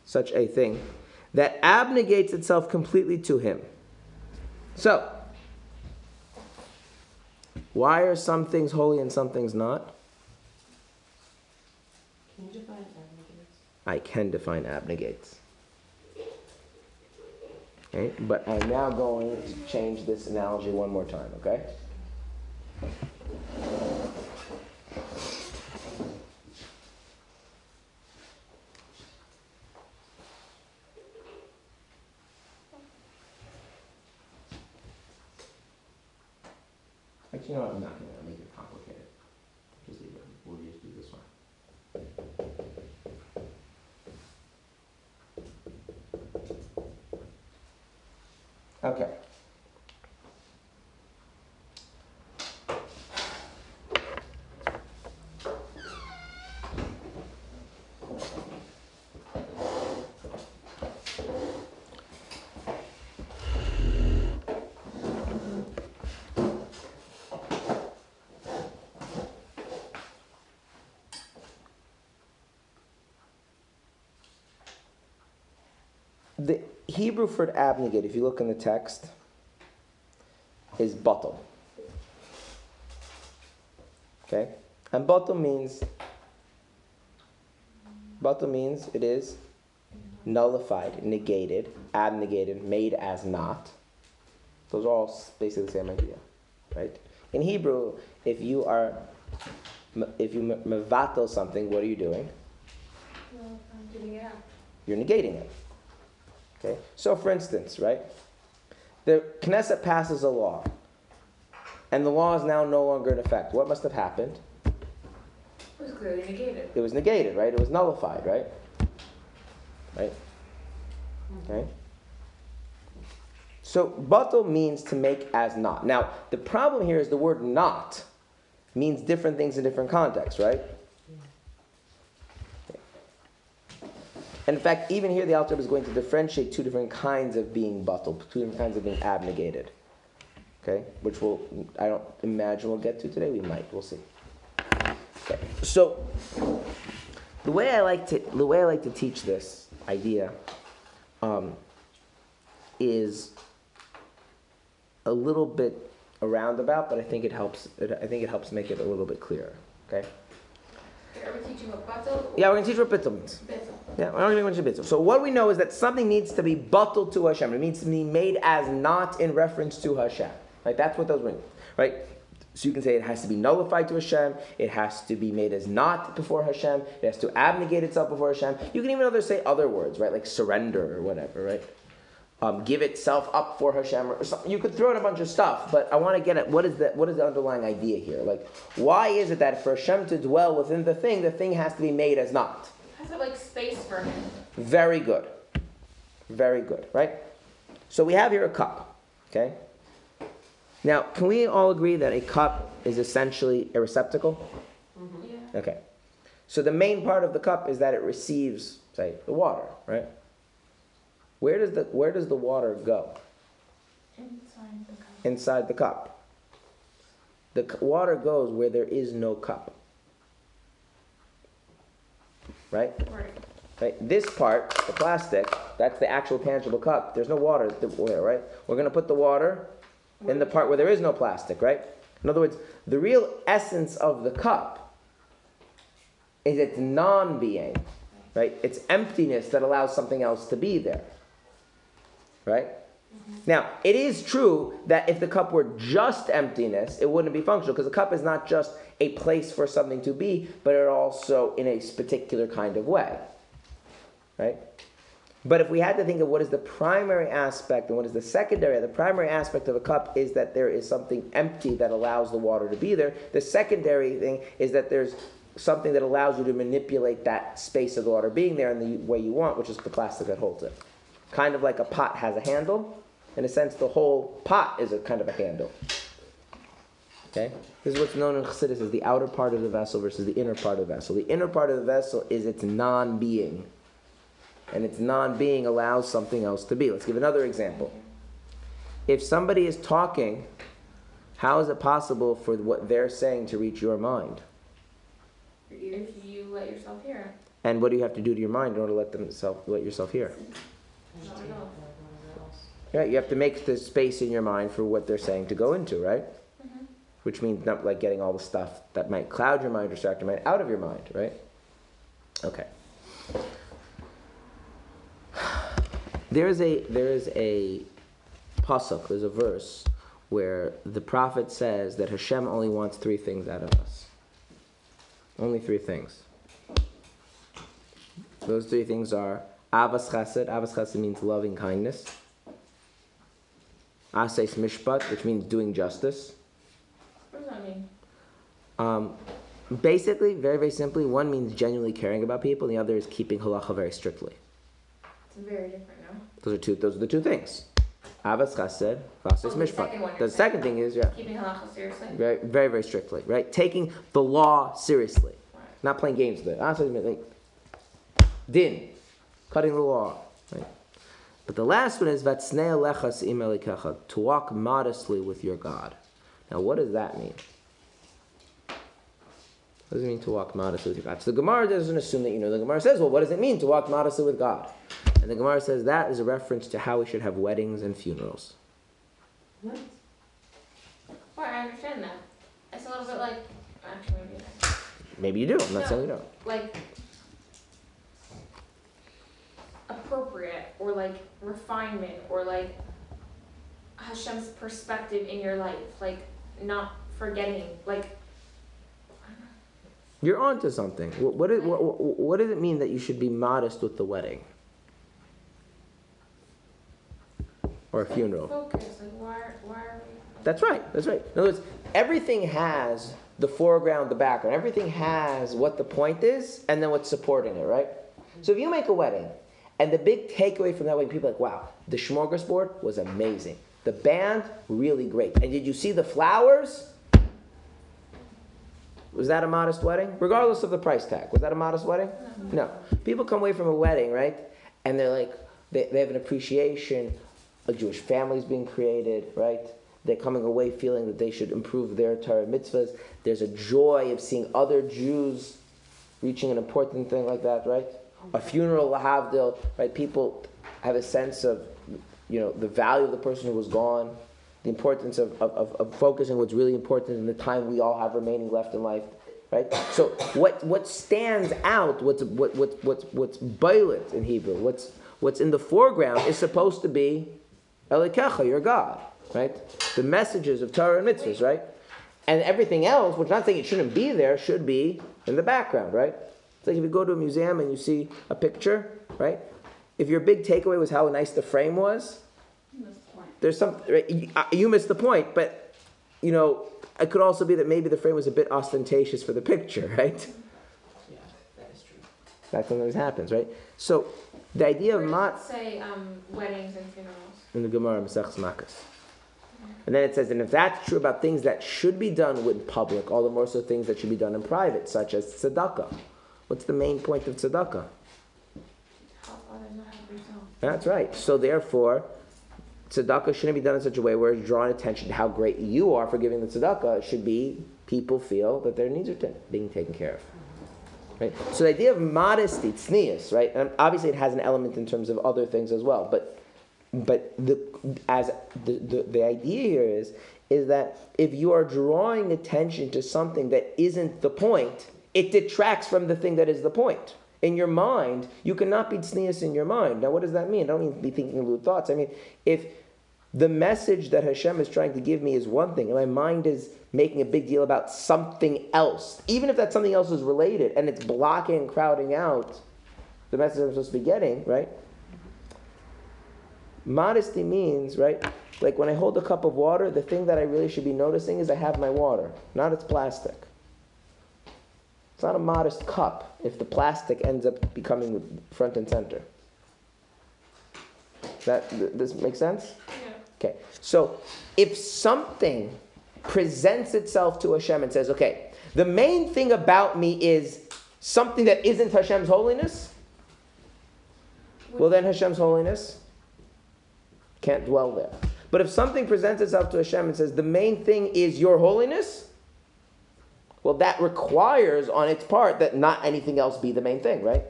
Such a thing that abnegates itself completely to Him. So, why are some things holy and some things not? Can you define abnegates? I can define abnegates. Okay? But I'm now going to change this analogy one more time, okay? Actually, I'm not going to make it complicated. Just leave it. We'll just do this one. Okay. The Hebrew for abnegate, if you look in the text, is bittul. Okay? And bittul means it is nullified, negated, abnegated, made as not. Those are all basically the same idea. Right? In Hebrew, if you mevatel something, what are you doing? Well, I'm giving it out. You're negating it. Okay? So, for instance, right? The Knesset passes a law, and the law is now no longer in effect. What must have happened? It was clearly negated. It was negated, right? It was nullified, right? Right? Okay? So, bittul means to make as not. Now, the problem here is the word not means different things in different contexts, right? And in fact, even here the Alter Rebbe is going to differentiate two different kinds of being bittul, two different kinds of being abnegated. Okay? Which I don't imagine we'll get to today. We might. We'll see. Okay. So, the way I like to teach this idea is a little bit a roundabout, but I think it helps make it a little bit clearer. Okay? Are we teaching what bittul? Yeah, we're going to teach what bittul means. Bittul. Yeah, we're going to teach bittul. So what we know is that something needs to be bittul to Hashem. It needs to be made as not in reference to Hashem. Right? That's what those mean. Right? So you can say it has to be nullified to Hashem, it has to be made as not before Hashem, it has to abnegate itself before Hashem. You can even say other words, right? Like surrender or whatever, right? Give itself up for Hashem or something. You could throw in a bunch of stuff, but I want to get at what is the underlying idea here? Like, why is it that for Hashem to dwell within the thing has to be made as not? Has it like space for him? Very good. Very good, right? So we have here a cup, okay? Now, can we all agree that a cup is essentially a receptacle? Mm-hmm. Yeah. Okay. So the main part of the cup is that it receives, say, the water, right? Where does the water go? Inside the cup. Inside the cup. The water goes where there is no cup. Right? Right? This part, the plastic, that's the actual tangible cup. There's no water there, right? We're going to put the water in the part where there is no plastic, right? In other words, the real essence of the cup is its non-being, right? It's emptiness that allows something else to be there, right? Now, it is true that if the cup were just emptiness, it wouldn't be functional, because the cup is not just a place for something to be, but it also in a particular kind of way, right? But if we had to think of what is the primary aspect and what is the secondary, the primary aspect of a cup is that there is something empty that allows the water to be there. The secondary thing is that there's something that allows you to manipulate that space of the water being there in the way you want, which is the plastic that holds it. Kind of like a pot has a handle. In a sense, the whole pot is a kind of a handle. Okay? This is what's known in Chassidus as the outer part of the vessel versus the inner part of the vessel. The inner part of the vessel is its non-being. And its non-being allows something else to be. Let's give another example. If somebody is talking, how is it possible for what they're saying to reach your mind? If you let yourself hear it. And what do you have to do to your mind in order to let yourself hear? Right, you have to make the space in your mind for what they're saying to go into, right? Mm-hmm. Which means not like getting all the stuff that might cloud your mind or distract your mind out of your mind, right? Okay. There is a pasuk, there's a verse where the prophet says that Hashem only wants three things out of us. Only three things. Those three things are avas chesed. Avas chesed means loving kindness. Aseis mishpat, which means doing justice. What does that mean? Basically, very, very simply, one means genuinely caring about people, and the other is keeping halacha very strictly. It's very different, no? Those are the two things. Avas chesed, aseis mishpat. The second thing is, keeping halacha seriously? very, very, very strictly, right? Taking the law seriously. Right. Not playing games with it. Din, cutting the law, right? But the last one is vatsnei lechas im elikecha, to walk modestly with your God. Now, what does that mean? What does it mean to walk modestly with your God? So the Gemara doesn't assume that you know. The Gemara says, well, what does it mean to walk modestly with God? And the Gemara says that is a reference to how we should have weddings and funerals. What? Well, I understand that. It's a little bit like, actually, maybe not. Maybe you do. I'm not saying you don't. Like, appropriate, or like refinement, or like Hashem's perspective in your life, like not forgetting, like. You're onto something. What does it mean that you should be modest with the wedding? Or a funeral? Focus, like why are we? That's right. In other words, everything has the foreground, the background. Everything has what the point is, and then what's supporting it, right? So if you make a wedding, and the big takeaway from that wedding, people are like, wow, the smorgasbord was amazing. The band, really great. And did you see the flowers? Was that a modest wedding? Regardless of the price tag. Was that a modest wedding? No. People come away from a wedding, right? And they're like, they have an appreciation. A Jewish family's being created, right? They're coming away feeling that they should improve their Torah mitzvahs. There's a joy of seeing other Jews reaching an important thing like that, right? A funeral, lahavdil, right? People have a sense of, the value of the person who was gone, the importance of focusing what's really important in the time we all have remaining left in life, right? So what stands out, what's bailit in Hebrew, what's in the foreground is supposed to be Elikecha, your God, right? The messages of Torah and mitzvahs, right? And everything else, which I'm not saying it shouldn't be there, should be in the background, right? It's like if you go to a museum and you see a picture, right? If your big takeaway was how nice the frame was, there's some, right? You missed the point, but, it could also be that maybe the frame was a bit ostentatious for the picture, right? Yeah, that is true. That sometimes happens, right? So, the idea of say weddings and funerals. in the Gemara, Masechus Makkos. And then it says, and if that's true about things that should be done in public, all the more so things that should be done in private, such as tzedakah. What's the main point of tzedakah? Help others, not help yourself. That's right. So therefore, tzedakah shouldn't be done in such a way where it's drawing attention to how great you are for giving the tzedakah. It should be people feel that their needs are being taken care of. Right? So the idea of modesty, tznius, right? And obviously it has an element in terms of other things as well, but the idea here is that if you are drawing attention to something that isn't the point, it detracts from the thing that is the point. In your mind, you cannot be tznius in your mind. Now, what does that mean? I don't mean to be thinking lewd thoughts. I mean, if the message that Hashem is trying to give me is one thing, and my mind is making a big deal about something else, even if that something else is related, and it's blocking and crowding out the message I'm supposed to be getting, right? Modesty means, right, like when I hold a cup of water, the thing that I really should be noticing is I have my water, not its plastic. It's not a modest cup if the plastic ends up becoming front and center. This make sense? Yeah. Okay, so if something presents itself to Hashem and says, okay, the main thing about me is something that isn't Hashem's holiness, well then Hashem's holiness can't dwell there. But if something presents itself to Hashem and says, the main thing is your holiness, well, that requires on its part that not anything else be the main thing, right?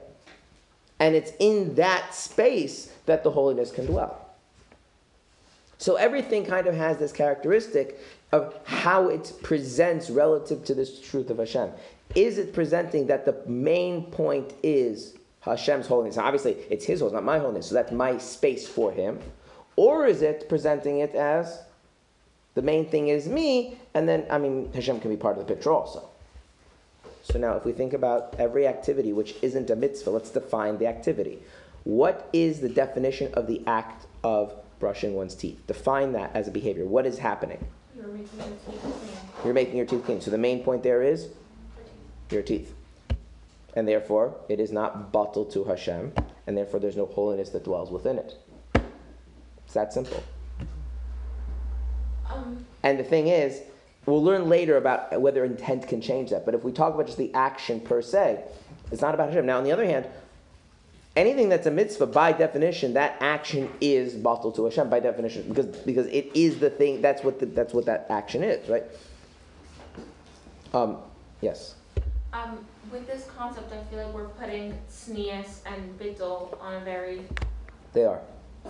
And it's in that space that the holiness can dwell. So everything kind of has this characteristic of how it presents relative to this truth of Hashem. Is it presenting that the main point is Hashem's holiness? Now, obviously, it's His holiness, not my holiness, so that's my space for Him. Or is it presenting it as the main thing is me, and then, Hashem can be part of the picture also. So now, if we think about every activity which isn't a mitzvah, let's define the activity. What is the definition of the act of brushing one's teeth? Define that as a behavior. What is happening? You're making your teeth clean. You're making your teeth clean. So the main point there is your teeth. And therefore, it is not bittul to Hashem, and therefore there's no holiness that dwells within it. It's that simple. And the thing is, we'll learn later about whether intent can change that. But if we talk about just the action per se, it's not about Hashem. Now, on the other hand, anything that's a mitzvah, by definition, that action is bittul to Hashem, by definition, because it is the thing. That's what that action is, right? Yes. With this concept, I feel like we're putting tznius and bittul on a very They are.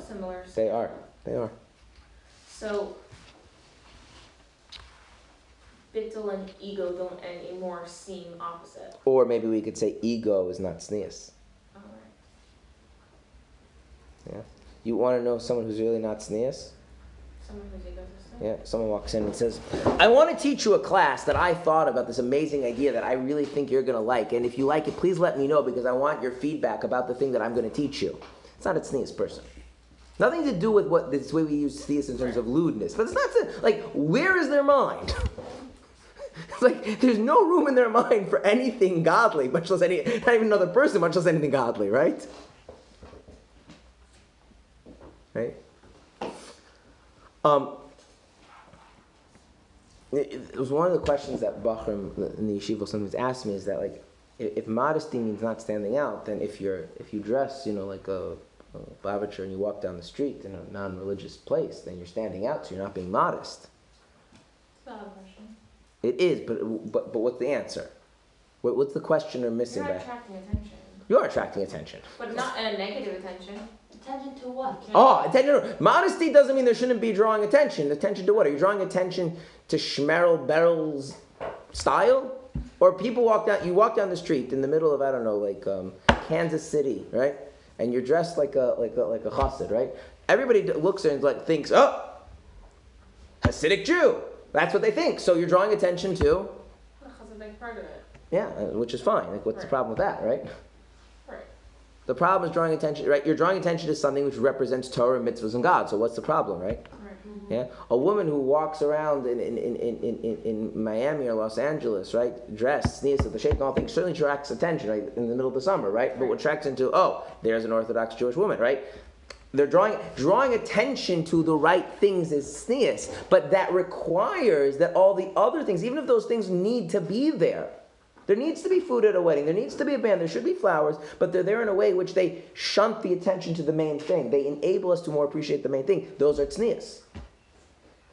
similar scale. They are. So bittul and ego don't anymore seem opposite. Or maybe we could say ego is not tznius. Alright. Yeah. You want to know someone who's really not tznius? Someone who's egotistic? Yeah. Someone walks in and says, I want to teach you a class that I thought about this amazing idea that I really think you're going to like. And if you like it, please let me know because I want your feedback about the thing that I'm going to teach you. It's not a tznius person. Nothing to do with what this way we use tznius in terms of lewdness. But it's not like, where is their mind? It's like there's no room in their mind for anything godly, much less not even another person, much less anything godly, right? Right? It was one of the questions that Bachram in the yeshiva sometimes asked me is that like if modesty means not standing out, then if you dress like a Bavacher and you walk down the street in a non-religious place, then you're standing out, so you're not being modest. It is, but what's the answer? What's the questioner missing? You're attracting attention. You are attracting attention. But not in a negative attention. Attention to what? Oh, attention. No. Modesty doesn't mean there shouldn't be drawing attention. Attention to what? Are you drawing attention to Shmerel Beryl's style? Or people you walk down the street in the middle of, I don't know, like Kansas City, right? And you're dressed like a chassid, right? Everybody looks and thinks, oh, Hasidic Jew. That's what they think. So you're drawing attention to, That's a big part of it. yeah, which is fine. Like, what's the problem with that, right? Right. The problem is drawing attention, right? You're drawing attention to something which represents Torah, mitzvahs, and God. So what's the problem, right? Yeah, a woman who walks around in Miami or Los Angeles, right, dressed, sneezes at the shape and all things, certainly attracts attention, right, in the middle of the summer, right? But what attracts into, oh, there's an Orthodox Jewish woman, right? They're drawing attention to the right things is sneeze, but that requires that all the other things, even if those things need to be there. There needs to be food at a wedding. There needs to be a band. There should be flowers, but they're there in a way which they shunt the attention to the main thing. They enable us to more appreciate the main thing. Those are tznius.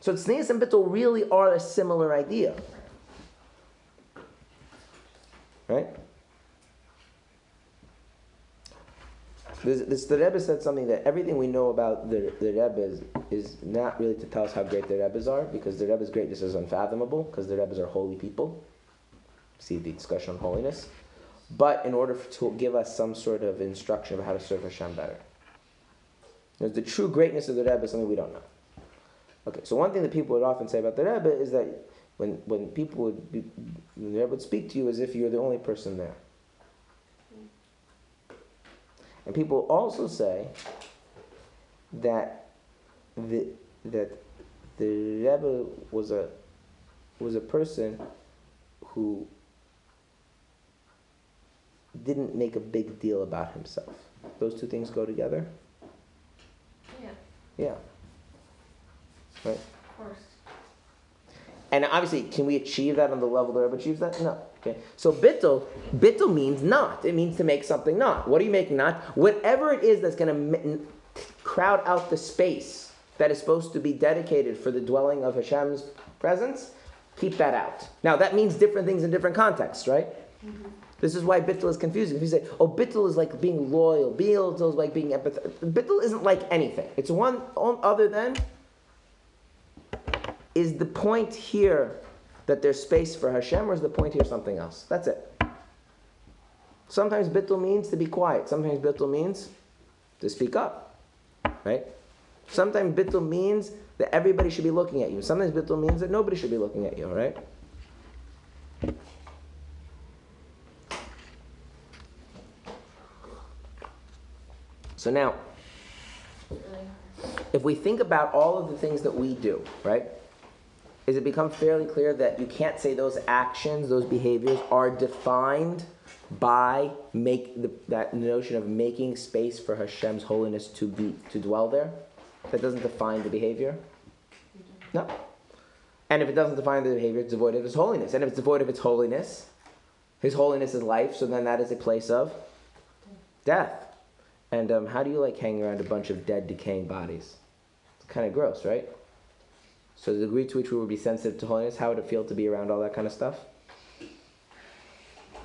So tznius and bittul really are a similar idea. Right? The Rebbe said something that everything we know about the Rebbe is not really to tell us how great the Rebbes are, because the Rebbe's greatness is unfathomable, because the Rebbes are holy people. See the discussion on holiness. But in order to give us some sort of instruction of how to serve Hashem better. The true greatness of the Rebbe is something we don't know. Okay, so one thing that people would often say about the Rebbe is that when the Rebbe would speak to you as if you're the only person there. And people also say that the Rebbe was a person who didn't make a big deal about himself. Those two things go together? Yeah. Yeah. Right? Of course. And obviously, can we achieve that on the level the Rebbe achieves that? No. Okay. So bittul means not. It means to make something not. What are you making not? Whatever it is that's going to crowd out the space that is supposed to be dedicated for the dwelling of Hashem's presence, keep that out. Now, that means different things in different contexts, right? Mm-hmm. This is why bittul is confusing. If you say, oh, bittul is like being loyal, bittul is like being empathetic. Bittul isn't like anything. It's one other than, is the point here that there's space for Hashem, or is the point here something else? That's it. Sometimes bittul means to be quiet. Sometimes bittul means to speak up, right? Sometimes bittul means that everybody should be looking at you. Sometimes bittul means that nobody should be looking at you, right? So now, if we think about all of the things that we do, right, is it become fairly clear that you can't say those actions, those behaviors are defined by that notion of making space for Hashem's holiness to dwell there? That doesn't define the behavior? No. And if it doesn't define the behavior, it's devoid of His holiness. And if it's devoid of His holiness is life, so then that is a place of death. And how do you hang around a bunch of dead, decaying bodies? It's kind of gross, right? So the degree to which we would be sensitive to holiness, how would it feel to be around all that kind of stuff?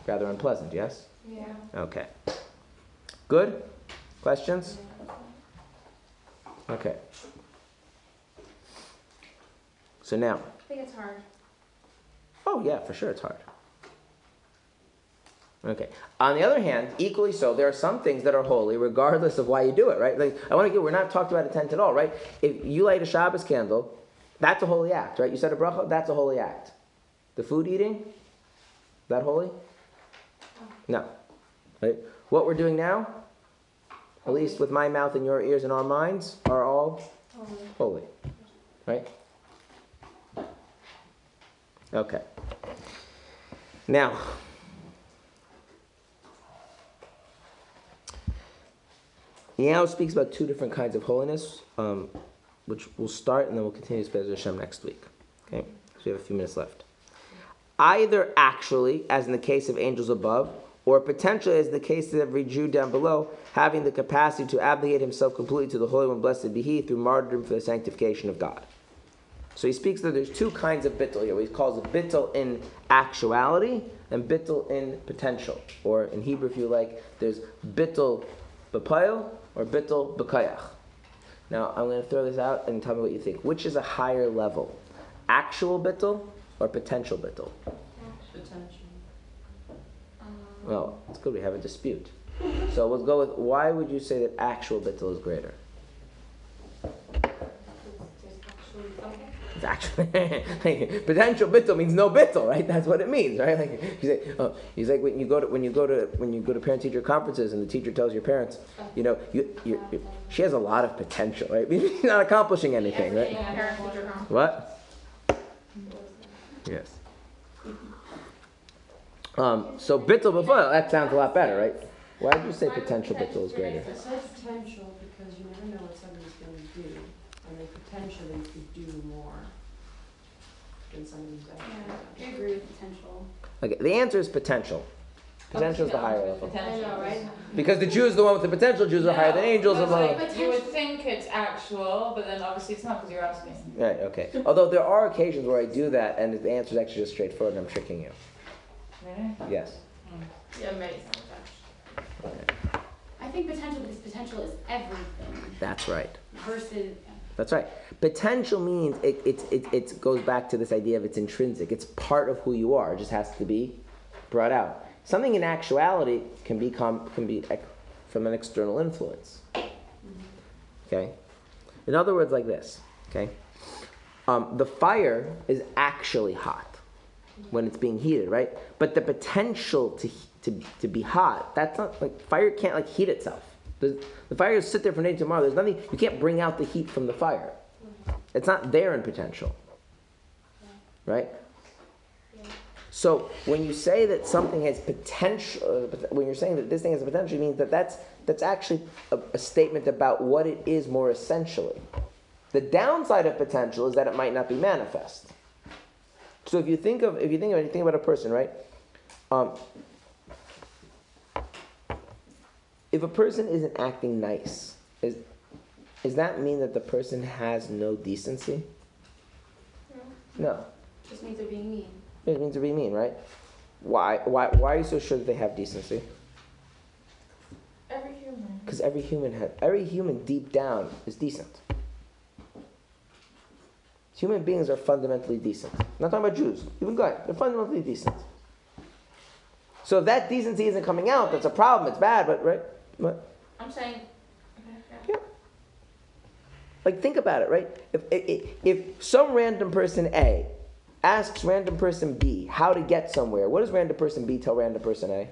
Rather unpleasant, yes? Yeah. Okay. Good? Questions? Okay. So now. I think it's hard. Oh yeah, for sure it's hard. Okay. On the other hand, equally so, there are some things that are holy regardless of why you do it, right? We're not talking about a tent at all, right? If you light a Shabbos candle, that's a holy act, right? You said a bracha, that's a holy act. The food eating, is that holy? No. Right? What we're doing now, at least with my mouth and your ears and our minds, are all holy. Right? Okay. Now, he now speaks about two different kinds of holiness, which we'll start and then we'll continue to Be'ez Hashem next week. Okay? So we have a few minutes left. Either actually, as in the case of angels above, or potentially as in the case of every Jew down below, having the capacity to abnegate himself completely to the Holy One, blessed be He, through martyrdom for the sanctification of God. So he speaks that there's two kinds of bittul here. He calls it bittul in actuality and bittul in potential. Or in Hebrew, if you like, there's bittul b'payil or bittul b'kayach. Now, I'm going to throw this out and tell me what you think. Which is a higher level? Actual bittul or potential bittul? Potential. Well, it's good we have a dispute. So we'll go with, why would you say that actual bittul is greater? There's actually Okay. It's actually like, potential bittul means no bittul, right? That's what it means, right? Like he's like when you go to parent teacher conferences and the teacher tells your parents, you know, she has a lot of potential, right? She's not accomplishing anything, right? What? Yes. So bittul before, that sounds a lot better, right? Why did you say potential bittul is greater? It says potential because you never know what somebody's going to do, and they potentially could do more than somebody's actually Yeah, I agree with potential. Okay, the answer is potential. Potential is the higher level. Potential. I know, right? Because the Jew is the one with the potential. Jews are higher than angels. Because, And like, you would think it's actual, but then obviously it's not because you're asking. right, okay. Although there are occasions where I do that and the answer is actually just straightforward and I'm tricking you. Really? Yes. Yeah, many times actually. I think potential because potential is everything That's right. versus. That's right. Potential means it goes back to this idea of it's intrinsic. It's part of who you are. It just has to be brought out. Something in actuality can be from an external influence. Okay? In other words, like this. Okay? The fire is actually hot when it's being heated, right? But the potential to be hot, that's not like fire can't like heat itself. The fire will sit there from day to tomorrow. There's nothing, you can't bring out the heat from the fire. It's not there in potential. Right? So when you say that something has potential, when you're saying that this thing has potential, it means that that's actually a statement about what it is more essentially. The downside of potential is that it might not be manifest. So if you think about a person, right? If a person isn't acting nice, does that mean that the person has no decency? No. Just means they're being mean. It means they're being mean, right? Why are you so sure that they have decency? Every human. Because every human deep down is decent. Human beings are fundamentally decent. I'm not talking about Jews, even God. They're fundamentally decent. So if that decency isn't coming out, that's a problem. It's bad, but right? What? I'm saying. Yeah. Like think about it, right? If some random person A asks random person B how to get somewhere, what does random person B tell random person A?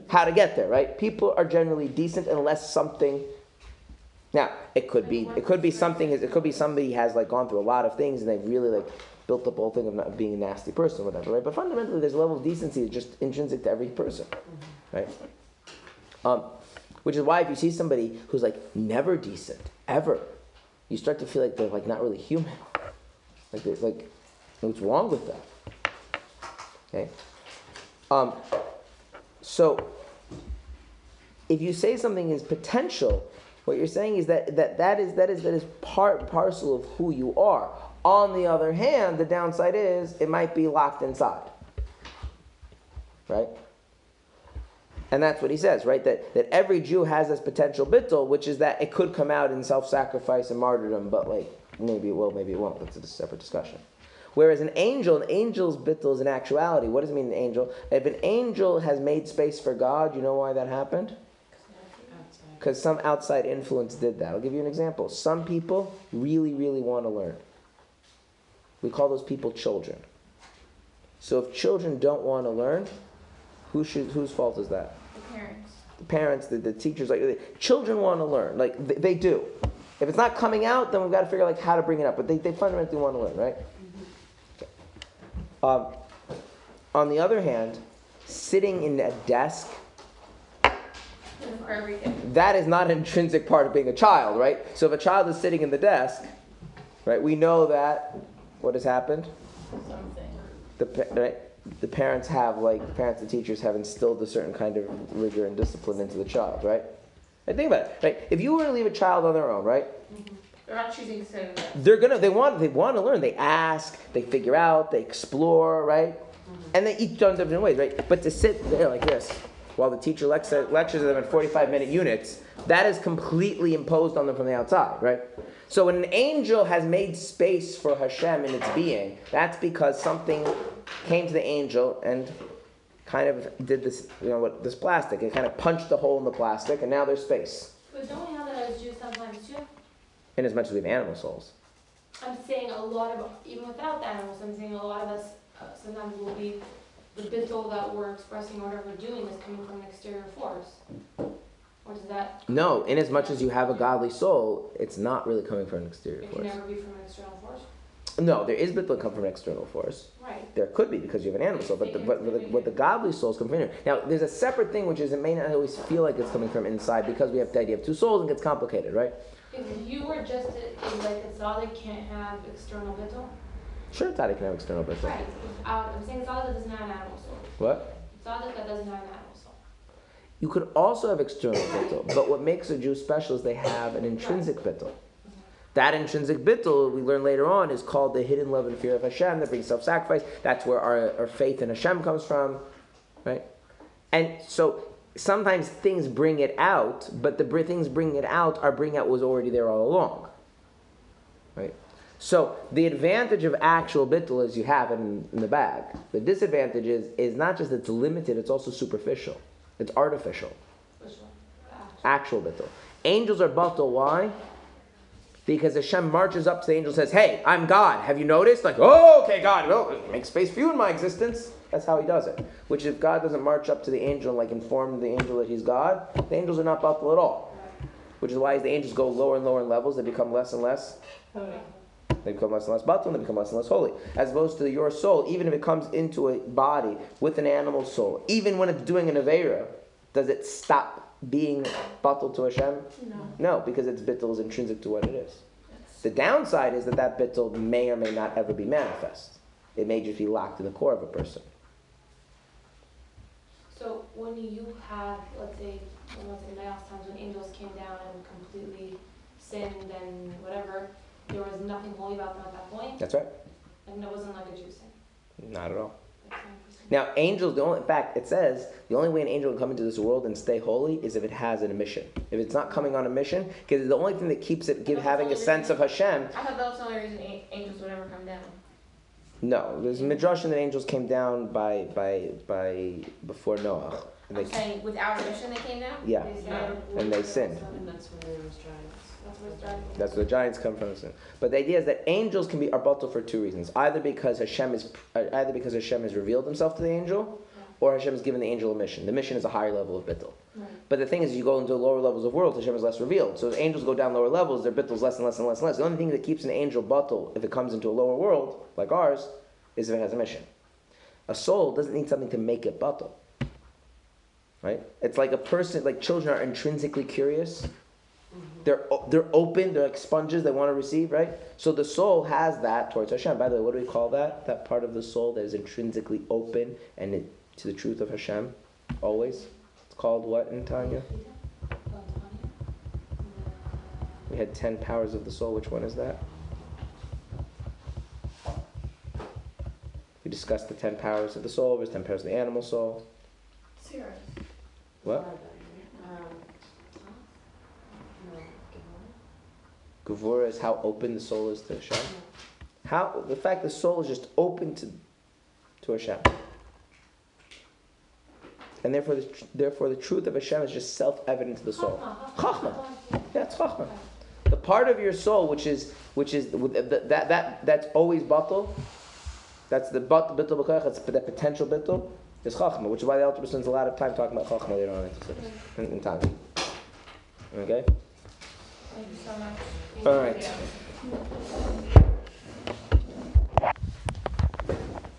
How to get there, right? People are generally decent unless something. Now it could be somebody has like gone through a lot of things and they've really like built up the whole thing of not being a nasty person or whatever, right? But fundamentally, there's a level of decency that's just intrinsic to every person, right? Which is why if you see somebody who's like never decent ever, you start to feel like they're like not really human. Like they're like, what's wrong with them? Okay. So if you say something is potential, what you're saying is that is part and parcel of who you are. On the other hand, the downside is it might be locked inside. Right? And that's what he says, right? That every Jew has this potential bittul, which is that it could come out in self-sacrifice and martyrdom, but like maybe it will, maybe it won't. That's a separate discussion. Whereas an angel's bittul is in actuality. What does it mean, an angel? If an angel has made space for God, you know why that happened? Because some outside influence did that. I'll give you an example. Some people really, really want to learn. We call those people children. So if children don't want to learn, whose fault is that? The parents. The parents, the teachers. Like children want to learn. Like they do. If it's not coming out, then we've got to figure out like how to bring it up. But they fundamentally want to learn, right? Okay. On the other hand, sitting in a desk, For everything. that is not an intrinsic part of being a child, right? So if a child is sitting in the desk, right, we know that what has happened? Something. The parents and teachers have instilled a certain kind of rigor and discipline into the child, right? And think about it, right? If you were to leave a child on their own, right? They're not choosing to sit in They there. want to learn. They ask, they figure out, they explore, right? And they each done different ways, right? But to sit there like this while the teacher lectures them in 45-minute units, that is completely imposed on them from the outside, right? So when an angel has made space for Hashem in its being, that's because something came to the angel and kind of did this, this plastic. It kind of punched the hole in the plastic, and now there's space. But don't we have that as Jews sometimes too? In as much as we have animal souls. I'm saying a lot of, even without the animals, I'm saying a lot of us sometimes will be, the bittul that we're expressing or whatever we're doing is coming from an exterior force. Or does that? No, in as much as you have a godly soul, it's not really coming from an exterior It can force. never be from an external force? No, there is bittul come from an external force. Right. There could be because you have an animal soul, but what the godly souls come from here. Now, there's a separate thing which is it may not always feel like it's coming from inside because we have the idea of two souls and it gets complicated, right? If you were just like a tzaddik can't have external bittul? Sure, tzaddik can have external bittul. Right. I'm saying tzaddik that doesn't have an animal soul. What? Tzaddik that doesn't have an animal soul. You could also have external bittul, but what makes a Jew special is they have an intrinsic bittul. That intrinsic bittul, we learn later on, is called the hidden love and fear of Hashem that brings self-sacrifice. That's where our faith in Hashem comes from, right? And so sometimes things bring it out, but the things bringing it out are bringing out what was already there all along, right? So the advantage of actual bittul is you have it in the bag. The disadvantage is not just it's limited, it's also superficial. It's artificial. Actual bittul. Angels are bittul, why? Because Hashem marches up to the angel and says, hey, I'm God. Have you noticed? Like, oh, okay, God. Oh, make space for you in my existence. That's how he does it. Which if God doesn't march up to the angel and like inform the angel that he's God, the angels are not bittul at all. Which is why as the angels go lower and lower in levels, they become less and less. They become less and less bittul and they become less and less holy. As opposed to your soul, even if it comes into a body with an animal soul, even when it's doing an aveira, does it stop being bittul to Hashem? No, because its bittul is intrinsic to what it is. The downside is that bittul may or may not ever be manifest. It may just be locked in the core of a person. So when you have, let's say, in the last times when angels came down and completely sinned and whatever, there was nothing holy about them at that point? That's right. And it wasn't like a Jew sin? Not at all. That's interesting. Now, angels, in fact, it says, the only way an angel can come into this world and stay holy is if it has a mission. If it's not coming on a mission, because the only thing that keeps it having a sense of Hashem. I thought that was the only reason angels would ever come down. No, there's a midrash that angels came down by before Noah. And I'm saying without a mission they came down? Yeah, and they sinned. And that's when there was giants. That's where the giants come from. But the idea is that angels are bittul for two reasons: either because Hashem has revealed Himself to the angel, or Hashem has given the angel a mission. The mission is a higher level of bittul. Right. But the thing is, you go into lower levels of worlds, Hashem is less revealed. So as angels go down lower levels, their bittul is less and less and less and less. The only thing that keeps an angel bittul, if it comes into a lower world like ours, is if it has a mission. A soul doesn't need something to make it bittul. Right? It's like a person, like children are intrinsically curious. They're open, they're like sponges, they want to receive, right? So the soul has that towards Hashem. By the way, what do we call that? That part of the soul that is intrinsically open and to the truth of Hashem, always. It's called what in Tanya? We had 10 powers of the soul. Which one is that? We discussed the 10 powers of the soul. There's 10 powers of the animal soul. Serious. What? Gevura is how open the soul is to Hashem. How the fact the soul is just open to Hashem, and therefore the truth of Hashem is just self-evident to the soul. Chachma, yeah, it's chachma. The part of your soul which is that's always bittul. That's the bittul b'koach. That's the potential bittul. Is chachma, which is why the Alter spends a lot of time talking about chachma later on in time. Okay. Thank you so much. All right.